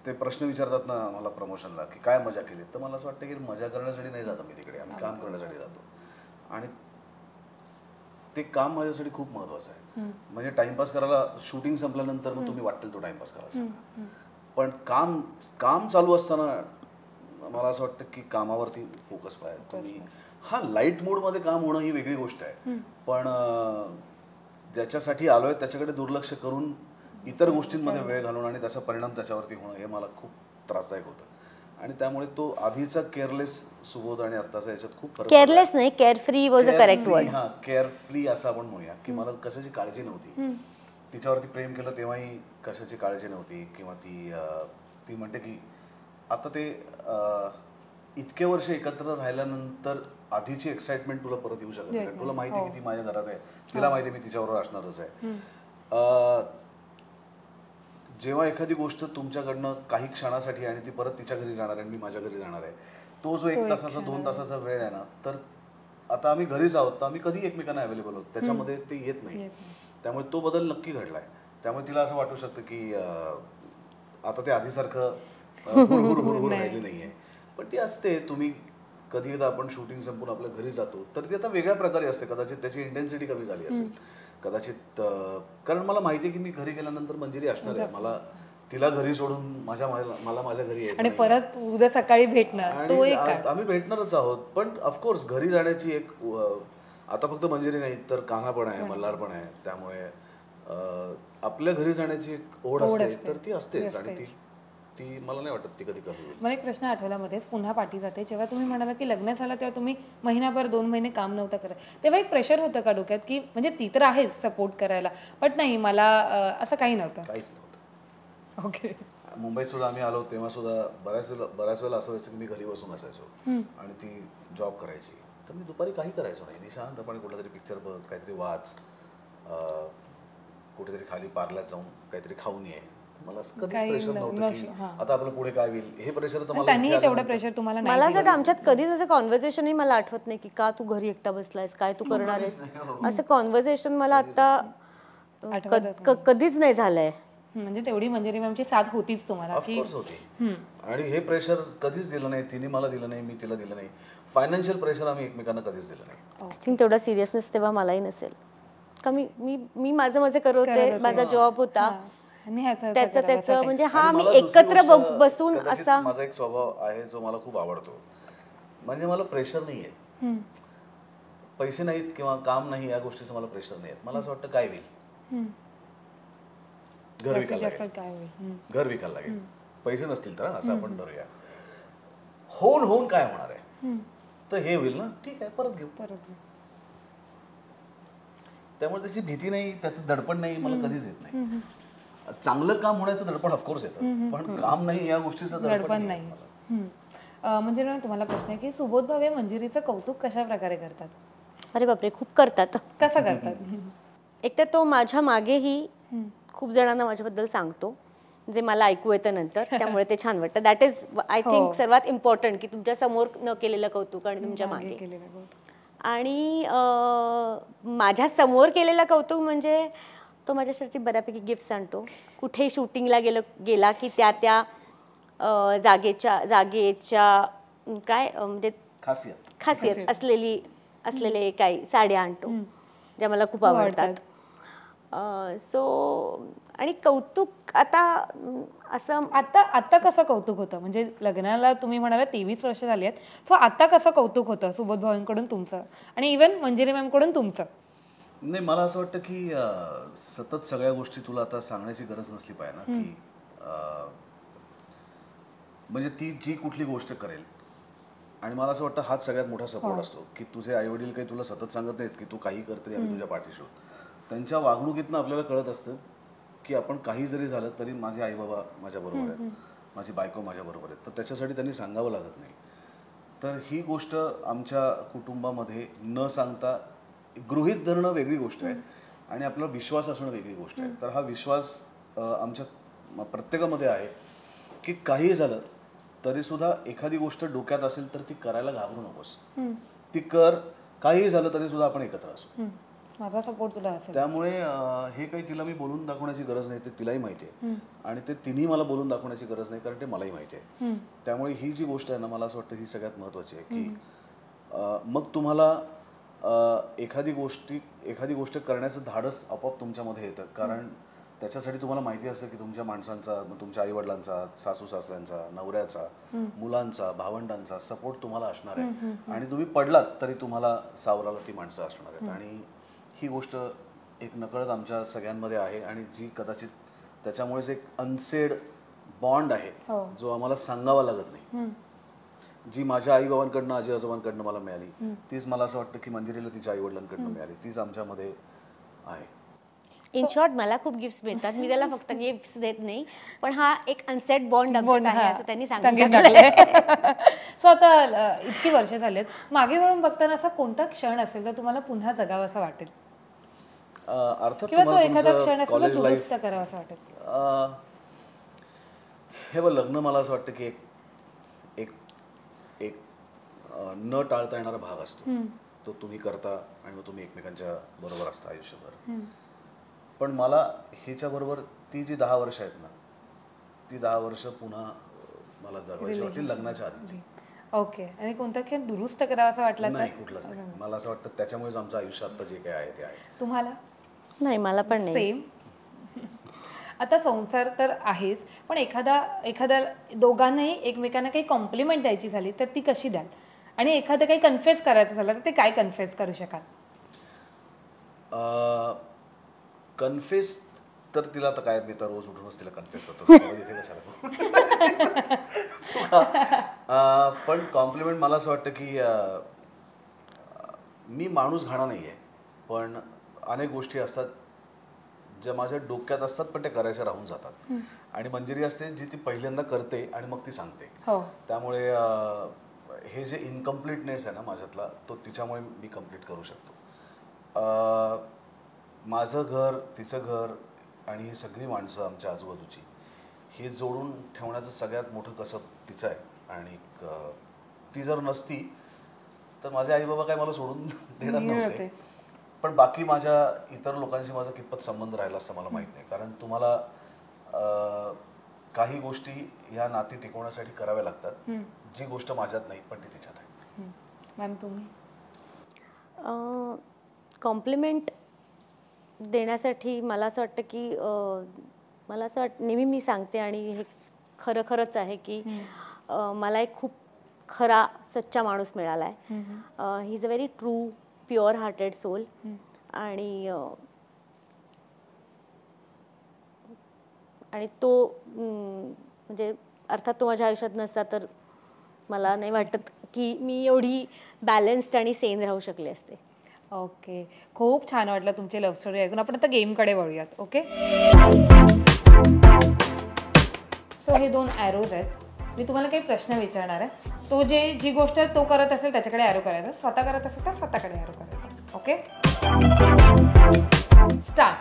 ते प्रश्न विचारतात ना मला प्रमोशनला की काय मजा केली, तर मला असं वाटतं की मजा करण्यासाठी नाही जातो मी तिकडे, आम्ही काम करण्यासाठी जातो. आणि ते काम माझ्यासाठी खूप महत्वाचं आहे. म्हणजे टाइमपास करायला शूटिंग संपल्यानंतर मग तुम्ही वाटेल तो टाइमपास करायचा, पण काम चालू असताना मला असं वाटतं की कामावरती फोकस पाहिजे तुम्ही. हा लाईट मूडमध्ये काम होणं ही वेगळी गोष्ट आहे, पण ज्याच्यासाठी आलोय त्याच्याकडे दुर्लक्ष करून इतर गोष्टींमध्ये वेळ घालून आणि त्याचा परिणाम त्याच्यावरती होणं हे मला खूप त्रासदायक होतं. आणि त्यामुळे तो आधीचा केअरलेस सुबोध आणि आत्ताचा याच्यात खूप फरक. केअरलेस नाही, केअरफ्री वॉज अ करेक्ट वर्ड. हा, केअरफ्री असं आपण म्हणूया की मला कशाची काळजी नव्हती. तिच्यावरती प्रेम केलं तेव्हाही कशाची काळजी नव्हती. किंवा ती म्हणते की आता ते इतके वर्ष एकत्र राहिल्यानंतर आधीची एक्साइटमेंट तुला परत येऊ शकत नाही. तुला माहिती आहे की ती माझ्या घरात आहे, तिला माहिती आहे मी तिच्याबरोबर असणारच आहे. जेव्हा एखादी गोष्ट तुमच्याकडनं काही क्षणासाठी आणि ती परत तिच्या घरी जाणार आहे आणि मी माझ्या घरी जाणार आहे, तो जो 1 तासाचा 2 तासाचा वेळ आहे ना, तर आता आम्ही घरीच आहोत तर आम्ही कधी एकमेकांना अवेलेबल आहोत, त्याच्यामध्ये ते येत नाही. त्यामुळे तो बदल नक्की घडलाय. त्यामुळे तिला असं वाटू शकतं की आता ते आधीसारखं हुरहुर राहिली नाहीये, पण ती असते. तुम्ही कधी एकदा आपण शूटिंग संपून आपल्या घरी जातो तर ती आता वेगळ्या प्रकारे असते. कदाचित त्याची इंटेन्सिटी कमी झाली असेल कदाचित, कारण मला माहिती आहे की मी घरी गेल्यानंतर मंजिरी असणार आहे. मला तिला घरी सोडून मला माझ्या घरी यायचं आणि परत उद्या सकाळी भेटणार, तो एक आम्ही भेटणारच आहोत. पण ऑफकोर्स घरी जाण्याची एक आता फक्त मंजिरी नाही तर कान्हा पण आहे, मल्हार पण आहे. त्यामुळे आपल्या घरी जाण्याची एक ओढ असते, तर ती असतेच. आणि ती मला नाही वाटत ती कधी कमी होईल. मला एक प्रश्न आठवला मध्येच, पुन्हा पाठी जाते. जेव्हा तुम्ही म्हणाला की लग्न झालं तेव्हा तुम्ही महिनाभर 2 महिने काम नव्हतं करत, तेव्हा एक प्रेशर होतं का डोक्यात की म्हणजे ती तर आहेच सपोर्ट करायला, पण नाही मला असं काही नव्हतं? काहीच नव्हतं. ओके. मुंबईत सुद्धा आम्ही आलो तेव्हा सुद्धा बऱ्याच वेळेला असं व्हायचं की मी घरी बसून असायचो आणि ती जॉब करायची, तर मी दुपारी काही करायचो नाही. मी शांतपणे कुठला तरी पिक्चर बघ, काहीतरी वाच, कुठेतरी खाली पार्ल्यात जाऊन काहीतरी खाऊन ये. मला असं कधीच प्रेशर नव्हतं की आता आपलं पुढे काय होईल. हे प्रेशर तर त्यांनी तेवढं प्रेशर तुम्हाला नाही. मला असं वाटतं आमच्यात कधीच असं कॉन्व्हर्सेशनही मला आठवत नाही की का तू घरी एकटा बसलायस, काय तू करणार आहेस, असं कॉन्व्हर्सेशन मला आता कधीच नाही झालंय. म्हणजे तेवढी मंजिरी मॅमची साथ होतीच तुम्हाला? ऑफकोर्स होती. आणि हे प्रेशर कधीच दिलं नाही, तिने मला दिलं नाही, मी तिला दिलं नाही. फायनान्शियल प्रेशर आम्ही एकमेकांना कधीच दिलं नाही. आय थिंक तेवढा सिरियसनेस तेव्हा मलाही नसेल. का मी माझं करत होते, माझा जॉब होता, त्याचं म्हणजे हा मी एकत्र बसून असा. माझा एक स्वभाव आहे जो मला खूप आवडतो, म्हणजे मला प्रेशर नाही आहे. पैसे नाहीत किंवा काम नाही या गोष्टीचं मला प्रेशर नाही आहे. मला असं वाटतं काय होईल, घर विकायला लागेल, पैसे नसतील तर असं आपण ठरूया. होऊन काय होणार आहे, तर हे होईल ना, ठीक आहे परत घेऊ. त्यामुळे त्याची भीती नाही, त्याचं दडपण नाही, मला कधीच येत नाही. चांगलं काम होण्याचं दडपण ऑफकोर्स येतं, पण काम नाही या गोष्टीचं दडपण नाही. म्हणजे तुम्हाला प्रश्न आहे की सुबोध भावे मंजिरीचं कौतुक कशा प्रकारे करतात? अरे बापरे, खूप करतात. कसं करतात? एक तर तो माझ्या मागेही खूप जणांना माझ्याबद्दल सांगतो, जे मला ऐकू येतं नंतर, त्यामुळे ते छान वाटतं. दॅट इज आय थिंक सर्वात इम्पॉर्टंट, की तुमच्या समोर न केलेलं कौतुक आणि तुमच्या मागे केलेलं कौतुक. आणि माझ्या समोर केलेलं कौतुक म्हणजे तो माझ्यासाठी बऱ्यापैकी गिफ्ट्स आणतो. कुठेही शूटिंगला गेला की त्या जागेच्या काय म्हणजे खासियत असलेले काही साड्या आणतो ज्या मला खूप आवडतात. सो आणि कौतुक आता असं आता कसं कौतुक होतं, म्हणजे लग्नाला तुम्ही म्हणाला 23 वर्ष झाली आहेत, सो आता कसं कौतुक होतं सुबोध भावेंकडून तुमचं आणि इव्हन मंजिरी मॅमकडून तुमचं? नाही, मला असं वाटतं की सतत सगळ्या गोष्टी तुला आता सांगण्याची गरज नसली पाहिजे ना, की म्हणजे ती जी कुठली गोष्ट करेल, आणि मला असं वाटतं हाच सगळ्यात मोठा सपोर्ट असतो की तुझे आई वडील काही तुला सतत सांगत नाहीत की तू काही करतरी आम्ही तुझ्या पाठीशी आहोत. त्यांच्या वागणुकीतनं आपल्याला कळत असतं की आपण काही जरी झालं तरी माझे आई बाबा माझ्याबरोबर आहेत, माझी बायको माझ्याबरोबर आहेत, तर त्याच्यासाठी त्यांनी सांगावं लागत नाही. तर ही गोष्ट आमच्या कुटुंबामध्ये न सांगता गृहीत धरणं वेगळी गोष्ट आहे आणि आपला विश्वास असणं वेगळी गोष्ट आहे. तर हा विश्वास आमच्या प्रत्येकामध्ये आहे की काही झालं तरी सुद्धा एखादी गोष्ट डोक्यात असेल तर ती करायला घाबरू नकोस. ती कर, काहीही झालं तरी सुद्धा आपण एकत्र असू. माझा सपोर्ट तुला असेल. त्यामुळे हे काही तिला मी बोलून दाखवण्याची गरज नाही, ते तिलाही माहिती आहे आणि ते तिन्ही मला बोलून दाखवण्याची गरज नाही, कारण ते मलाही माहिती आहे. त्यामुळे ही जी गोष्ट आहे ना, मला असं वाटतं ही सगळ्यात महत्त्वाची आहे की मग तुम्हाला एखादी गोष्ट करण्याचं धाडस आपोआप तुमच्यामध्ये येतं, कारण त्याच्यासाठी तुम्हाला माहिती असतं की तुमच्या माणसांचा, तुमच्या आईवडिलांचा, सासू सासऱ्यांचा, नवऱ्याचा, मुलांचा, भावंडांचा सपोर्ट तुम्हाला असणार आहे आणि तुम्ही पडलात तरी तुम्हाला सावरायला ती माणसं असणार आहेत. आणि ही गोष्ट एक नकळत आमच्या सगळ्यांमध्ये आहे आणि जी कदाचित त्याच्यामुळेच एक अनसेड बॉन्ड आहे जो आम्हाला सांगावा लागत नाही. जी माझ्या आई बाबांकडनं, आजी आजोबांकडनं मला मिळाली, तीच मला असं वाटतं की मंजिरीला तिच्या आई वडिलांकडनं मिळाली, तीच आमच्यामध्ये आहे. इन शॉर्ट मला खूप गिफ्ट्स मिळतात, मी त्याला फक्त गिफ्ट्स देत नाही, पण हा एक अनसेट बॉन्ड आहे असं त्यांनी सांगितलं. सो आता इतकी वर्ष झालेत, मागे वळून बघताना असा कोणता क्षण असेल तर तुम्हाला पुन्हा जगावं असं वाटेल, अर्थात किंवा तो तुम्हाला एखादा तुमचं क्षण असेल कॉलेज तर लाईफ, दुरुस्त करावं असं वाटेल? हे बघ, लग्न मला असं वाटतं की एक एक न टाळता येणारा भाग असतो. तो तुम्ही करता आणि मग तुम्ही एकमेकांच्या बरोबर असता आयुष्यभर. पण मला ह्याच्याबरोबर ती जी 10 वर्ष आहेत ना, ती 10 वर्ष पुन्हा मला जगवायची वाटली लग्नाच्या आधी. ओके. आणि कोणता क्षण दुरुस्त करावा असं वाटलं? नाही, कुठलंच नाही. मला असं वाटतं त्याच्यामुळेच आमचं आयुष्य आता जे काही आहे ते आहे. तुम्हाला? नाही, मला पण नाही. सेम. आता संसार तर आहेच, पण एखाद्या दोघांनाही एकमेकांना काही कॉम्प्लिमेंट द्यायची झाली तर ती कशी द्याल? आणि एखादं काही कन्फेस करायचं झालं तर ते काय कन्फेस करू शकाल? कन्फेस तर तिला आता काय, मी तर रोज उठूनच तिला कन्फेस करतो. इथे कशाला. पण कॉम्प्लिमेंट मला असं वाटतं की मी माणूस घाणा नाही आहे, पण अनेक गोष्टी असतात ज्या माझ्या डोक्यात असतात पण ते करायच्या राहून जातात. आणि मंजिरी असते जी ती पहिल्यांदा करते आणि मग ती सांगते. त्यामुळे हे जे इनकम्प्लीटनेस आहे ना माझ्यातला, तो तिच्यामुळे मी कम्प्लीट करू शकतो. माझं घर, तिचं घर आणि ही सगळी माणसं आमच्या आजूबाजूची, हे जोडून ठेवण्याचं सगळ्यात मोठं कसब तिचं आहे. आणि ती जर नसती तर माझे आई बाबा काय मला सोडून देणार नव्हते. पण बाकी माझ्या इतर लोकांशी माझा कितपत संबंध राहिला असं मला माहीत नाही, कारण तुम्हाला काही गोष्टी ह्या नाती टिकवण्यासाठी कराव्या लागतात, जी गोष्ट माझ्यात नाही पण ती तिच्यात आहे. मॅम, तुम्ही? कॉम्प्लिमेंट देण्यासाठी मला असं वाटतं की मला असं वाटतं, नेहमी मी सांगते आणि हे खरंच आहे की मला एक खूप खरा सच्चा माणूस मिळाला आहे. He is a very true pure hearted soul. आणि तो म्हणजे अर्थात तो माझ्या आयुष्यात नसता तर मला नाही वाटत की मी एवढी बॅलन्स्ड आणि सेन राहू शकले असते. ओके. खूप छान वाटलं तुमची लव्ह स्टोरी ऐकून. आपण आता गेमकडे वळूयात. ओके. सो हे 2 ॲरोज आहेत. मी तुम्हाला काही प्रश्न विचारणार आहे. तो जी गोष्ट तो करत असेल त्याच्याकडे ॲरो करायचा, स्वतः करत असेल तर स्वतःकडे ॲरो करायचा. Okay. Start.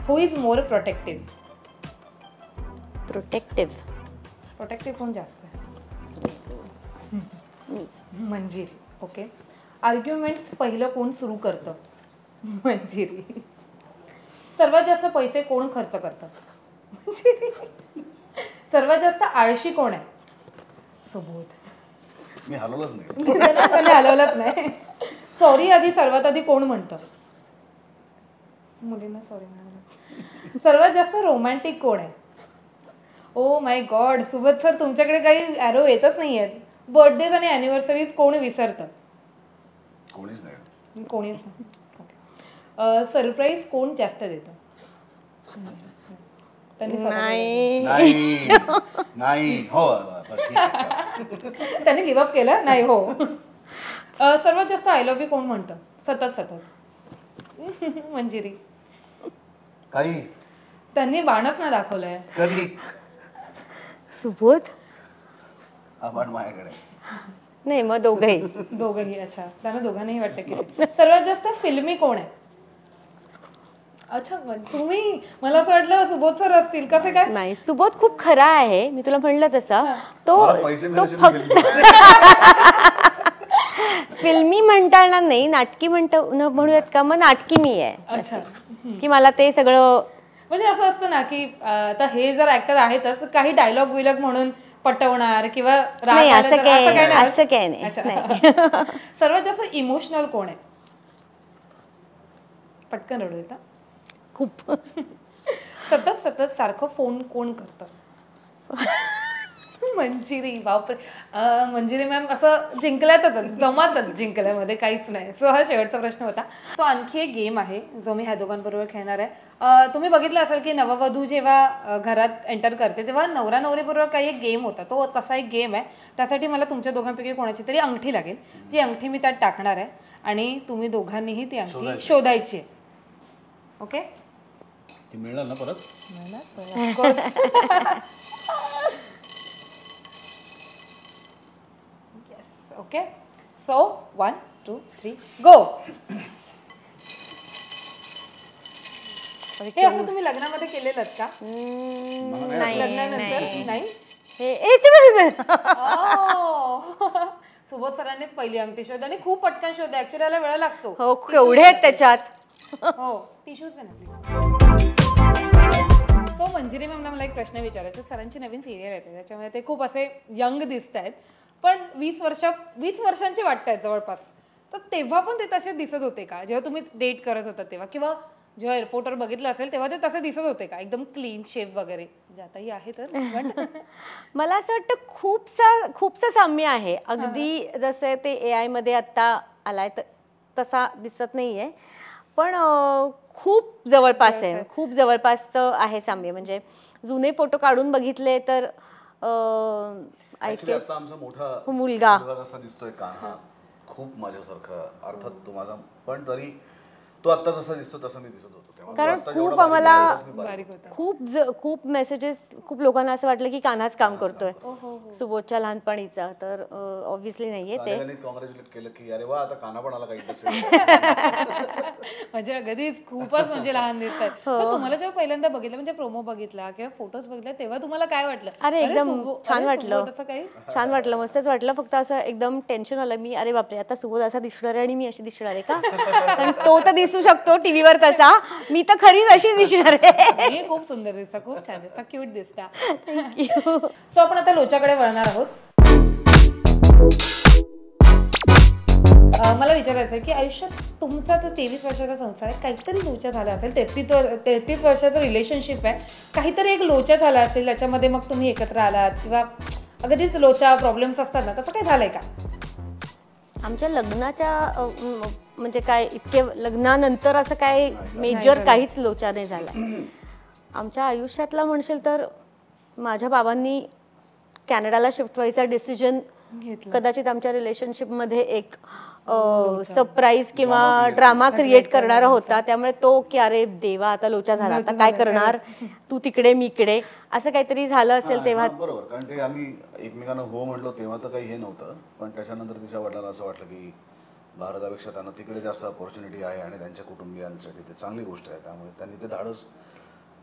Who is more protective? Protective कोण जास्त आहे? मंजिरी. ओके. आर्ग्युमेंट्स पहिलं कोण सुरू करतं? मंजिरी. सर्वात जास्त पैसे कोण खर्च करतं? मंजिरी. सर्वात जास्त आळशी कोण आहे? सुबोध. मी हलवलंच नाही. हलवलंच नाही. सॉरी आधी सर्वात आधी कोण म्हणतं? मुलींना सॉरी म्हणायला. सर्वात जास्त रोमॅन्टिक कोण आहे? Oh my God, Subodh sir, तुमच्याकडे काही ॲरो येतच नाही आहेत. बर्थडेज आणि ॲनिव्हर्सरीज कोण विसरतं? कोणीच नाही. कोणीच नाही. सरप्राईज कोण जास्त देतं? त्यांनी गिव्हअप केलं नाही. हो. सर्वात जास्त आय लव्ह यू कोण म्हणतं? सतत. मंजिरी. काही त्यांनी बाणच ना दाखवलंय कधी. सुबोध. आपण माझ्याकडे नाही, मग दोघंही. अच्छा, त्यांना दोघांनाही वाटतं की. सर्वात जास्त फिल्मी कोण आहे? अच्छा तुम्ही, मला असं वाटलं सुबोध सर असतील, कसे काय? नाही, सुबोध खूप खरा आहे, मी तुला म्हणलं तसं. तो मला पैसे मिळाले फिल्मी म्हणता येणार नाही, नाटकी म्हणूयात का, मग नाटकी मी आहे. अच्छा, की मला ते सगळं म्हणजे असं असतं ना की आता हे जर ऍक्टर आहेतच, काही डायलॉग विलॉग म्हणून पटवणार किंवा राग नाही, आला असं तर काय नाही ना? असं काय नाही. अच्छा. नाही. सर्वात जास्त इमोशनल कोण आहे? पटकन रडू येतं. खूप सतत सतत सारखं फोन कोण करतं? मंजिरी. बापरे. मंजिरी मॅम असं जिंकल्यातच, जमातच जिंकल्यामध्ये काहीच नाही. सो हा शेवटचा प्रश्न होता. सो आणखी एक गेम आहे जो मी ह्या दोघांबरोबर खेळणार आहे. तुम्ही बघितलं असेल की नववधू जेव्हा घरात एंटर करते तेव्हा नवरा नवरीबरोबर काही एक गेम होता, तो तसा एक गेम आहे. त्यासाठी मला तुमच्या दोघांपैकी कोणाची तरी अंगठी लागेल. ती अंगठी मी त्यात टाकणार आहे आणि तुम्ही दोघांनीही ती अंगठी शोधायची आहे. ओके? ती मिळणार ना परत? ओके, सो 1 2 3 गो. हे असं तुम्ही लग्नामध्ये केलेलं का? लग्नानंतर नाही? सुबोध सरांनीच पहिली अंगठी शोध आणि खूप पटकन शोध, ऍक्च्युअली याला वेळ लागतो. हो, केवढे आहेत त्याच्यात. हो, टिश्यूज आहे ना प्लीज. सो मंजिरी मॅमला मला एक प्रश्न विचारायचा. सरांची नवीन सिरियल येते, त्याच्यामुळे ते खूप असे यंग दिसत आहेत, पण 20 वर्षांचे वाटत आहेत जवळपास. तर तेव्हा पण ते तसे दिसत होते का जेव्हा तुम्ही डेट करत होता तेव्हा, किंवा जेव्हा एअरपोर्टवर बघितलं असेल तेव्हा ते तसे दिसत होते का, एकदम क्लीन शेप वगैरे? जे आताही आहेतच. मला असं वाटतं खूपसं साम्य आहे. अगदी जसं ते AI मध्ये आता आलाय तसा दिसत नाहीये, पण खूप जवळपास आहे, खूप जवळपासचं आहे साम्य. म्हणजे जुने फोटो काढून बघितले तर आता आमचा मोठा मुलगा जसा दिसतोय कान्हा, खूप माझ्यासारखा. अर्थात तो माझा, पण तरी तो आता जसा दिसतो तसा मी दिसत होतो. कारण खूप आम्हाला खूप मेसेजेस, खूप लोकांना असं वाटलं की कान्हाच काम करतोय सुबोधच्या लहानपणीचा. तर ऑब्व्हियसली नाहीये ते. कॉंग्रॅच्युलेट केलं की अरे वा, आता कान्हा पण आला काही म्हणजे अगदीच खूपच म्हणजे लहान दिसतात. तुम्हाला जेव्हा पहिल्यांदा बघितलं, म्हणजे प्रोमो बघितला किंवा फोटोज बघितले, तेव्हा तुम्हाला काय वाटलं? अरे एकदम छान वाटलं, काही छान वाटलं, मस्तच वाटलं. फक्त असं एकदम टेन्शन आलं मी, अरे बापरे आता सुबोध असा दिसणार आहे आणि मी अशी दिसणार आहे का? कारण तो तर दिसू शकतो टीव्हीवर तसा, मी तर खरीच अशी दिसणार आहे. खूप सुंदर दिसता, खूप छान दिसता, क्यूट दिसता. सो आपण आता लोचाकडे वळणार आहोत. मला विचारायचं आहे की आयुष्यात तुमचा जो 23 वर्षाचा संसार आहे, काहीतरी लोचा झाला असेल. 33 वर्षाचं रिलेशनशिप आहे, काहीतरी एक लोचा झाला असेल, त्याच्यामध्ये मग तुम्ही एकत्र आलात किंवा अगदीच लोचा प्रॉब्लेम्स असतात ना, तसं काही झालंय का? आमच्या लग्नाच्या म्हणजे काय इतके लग्नानंतर असं काय मेजर काहीच लोचा नाही झाला आमच्या आयुष्यातला. म्हणशील तर माझ्या बाबांनी कॅनडाला शिफ्ट व्हायचा डिसिजन कदाचित आमच्या रिलेशनशिपमध्ये एक सरप्राईज किंवा ड्रामा क्रिएट करणारा होता. त्यामुळे तो की अरे देवा आता लोचा झाला, आता काय करणार, तू तिकडे मी इकडे, असं काहीतरी झालं असेल तेव्हा. बरोबर, कारण ते आम्ही एकमेकांना हो म्हटलो तेव्हा तर काही हे नव्हतं, पण त्याच्यानंतर तिच्या वडिलांना असं वाटलं की भारतापेक्षा त्यांना तिकडे जास्त अपॉर्च्युनिटी आहे आणि त्यांच्या कुटुंबियांसाठी ते चांगली गोष्ट आहे. त्यामुळे त्यांनी ते धाडस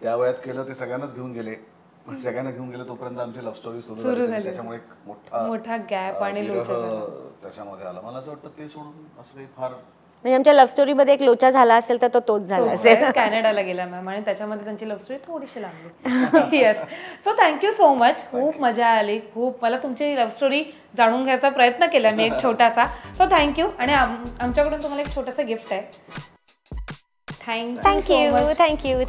त्या वयात केलं. ते सगळ्यांनाच घेऊन गेले, सगळ्यांना घेऊन गेले तोपर्यंत आमची लव्ह स्टोरी सुरू झाली. त्याच्यामुळे एक मोठा गॅप आणि त्याच्यामध्ये आला. मला असं वाटतं ते सोडून असं काही फार, म्हणजे आमच्या लव्ह स्टोरी मध्ये एक लोचा झाला असेल तर तोच झाला असेल. कॅनडाला गेला मॅम आणि त्याच्यामध्ये त्यांची लव्ह स्टोरी थोडीशी लागली. Yes. So thank you so much, खूप मजा आली. खूप मला तुमची लव्ह स्टोरी जाणून घ्यायचा प्रयत्न केला मी एक छोटासा. So thank you. आणि आमच्याकडून तुम्हाला एक छोटंसं गिफ्ट आहे. थँक्यू.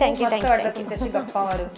थँक्यू. वाटलं तुमच्याशी गप्पा मारून.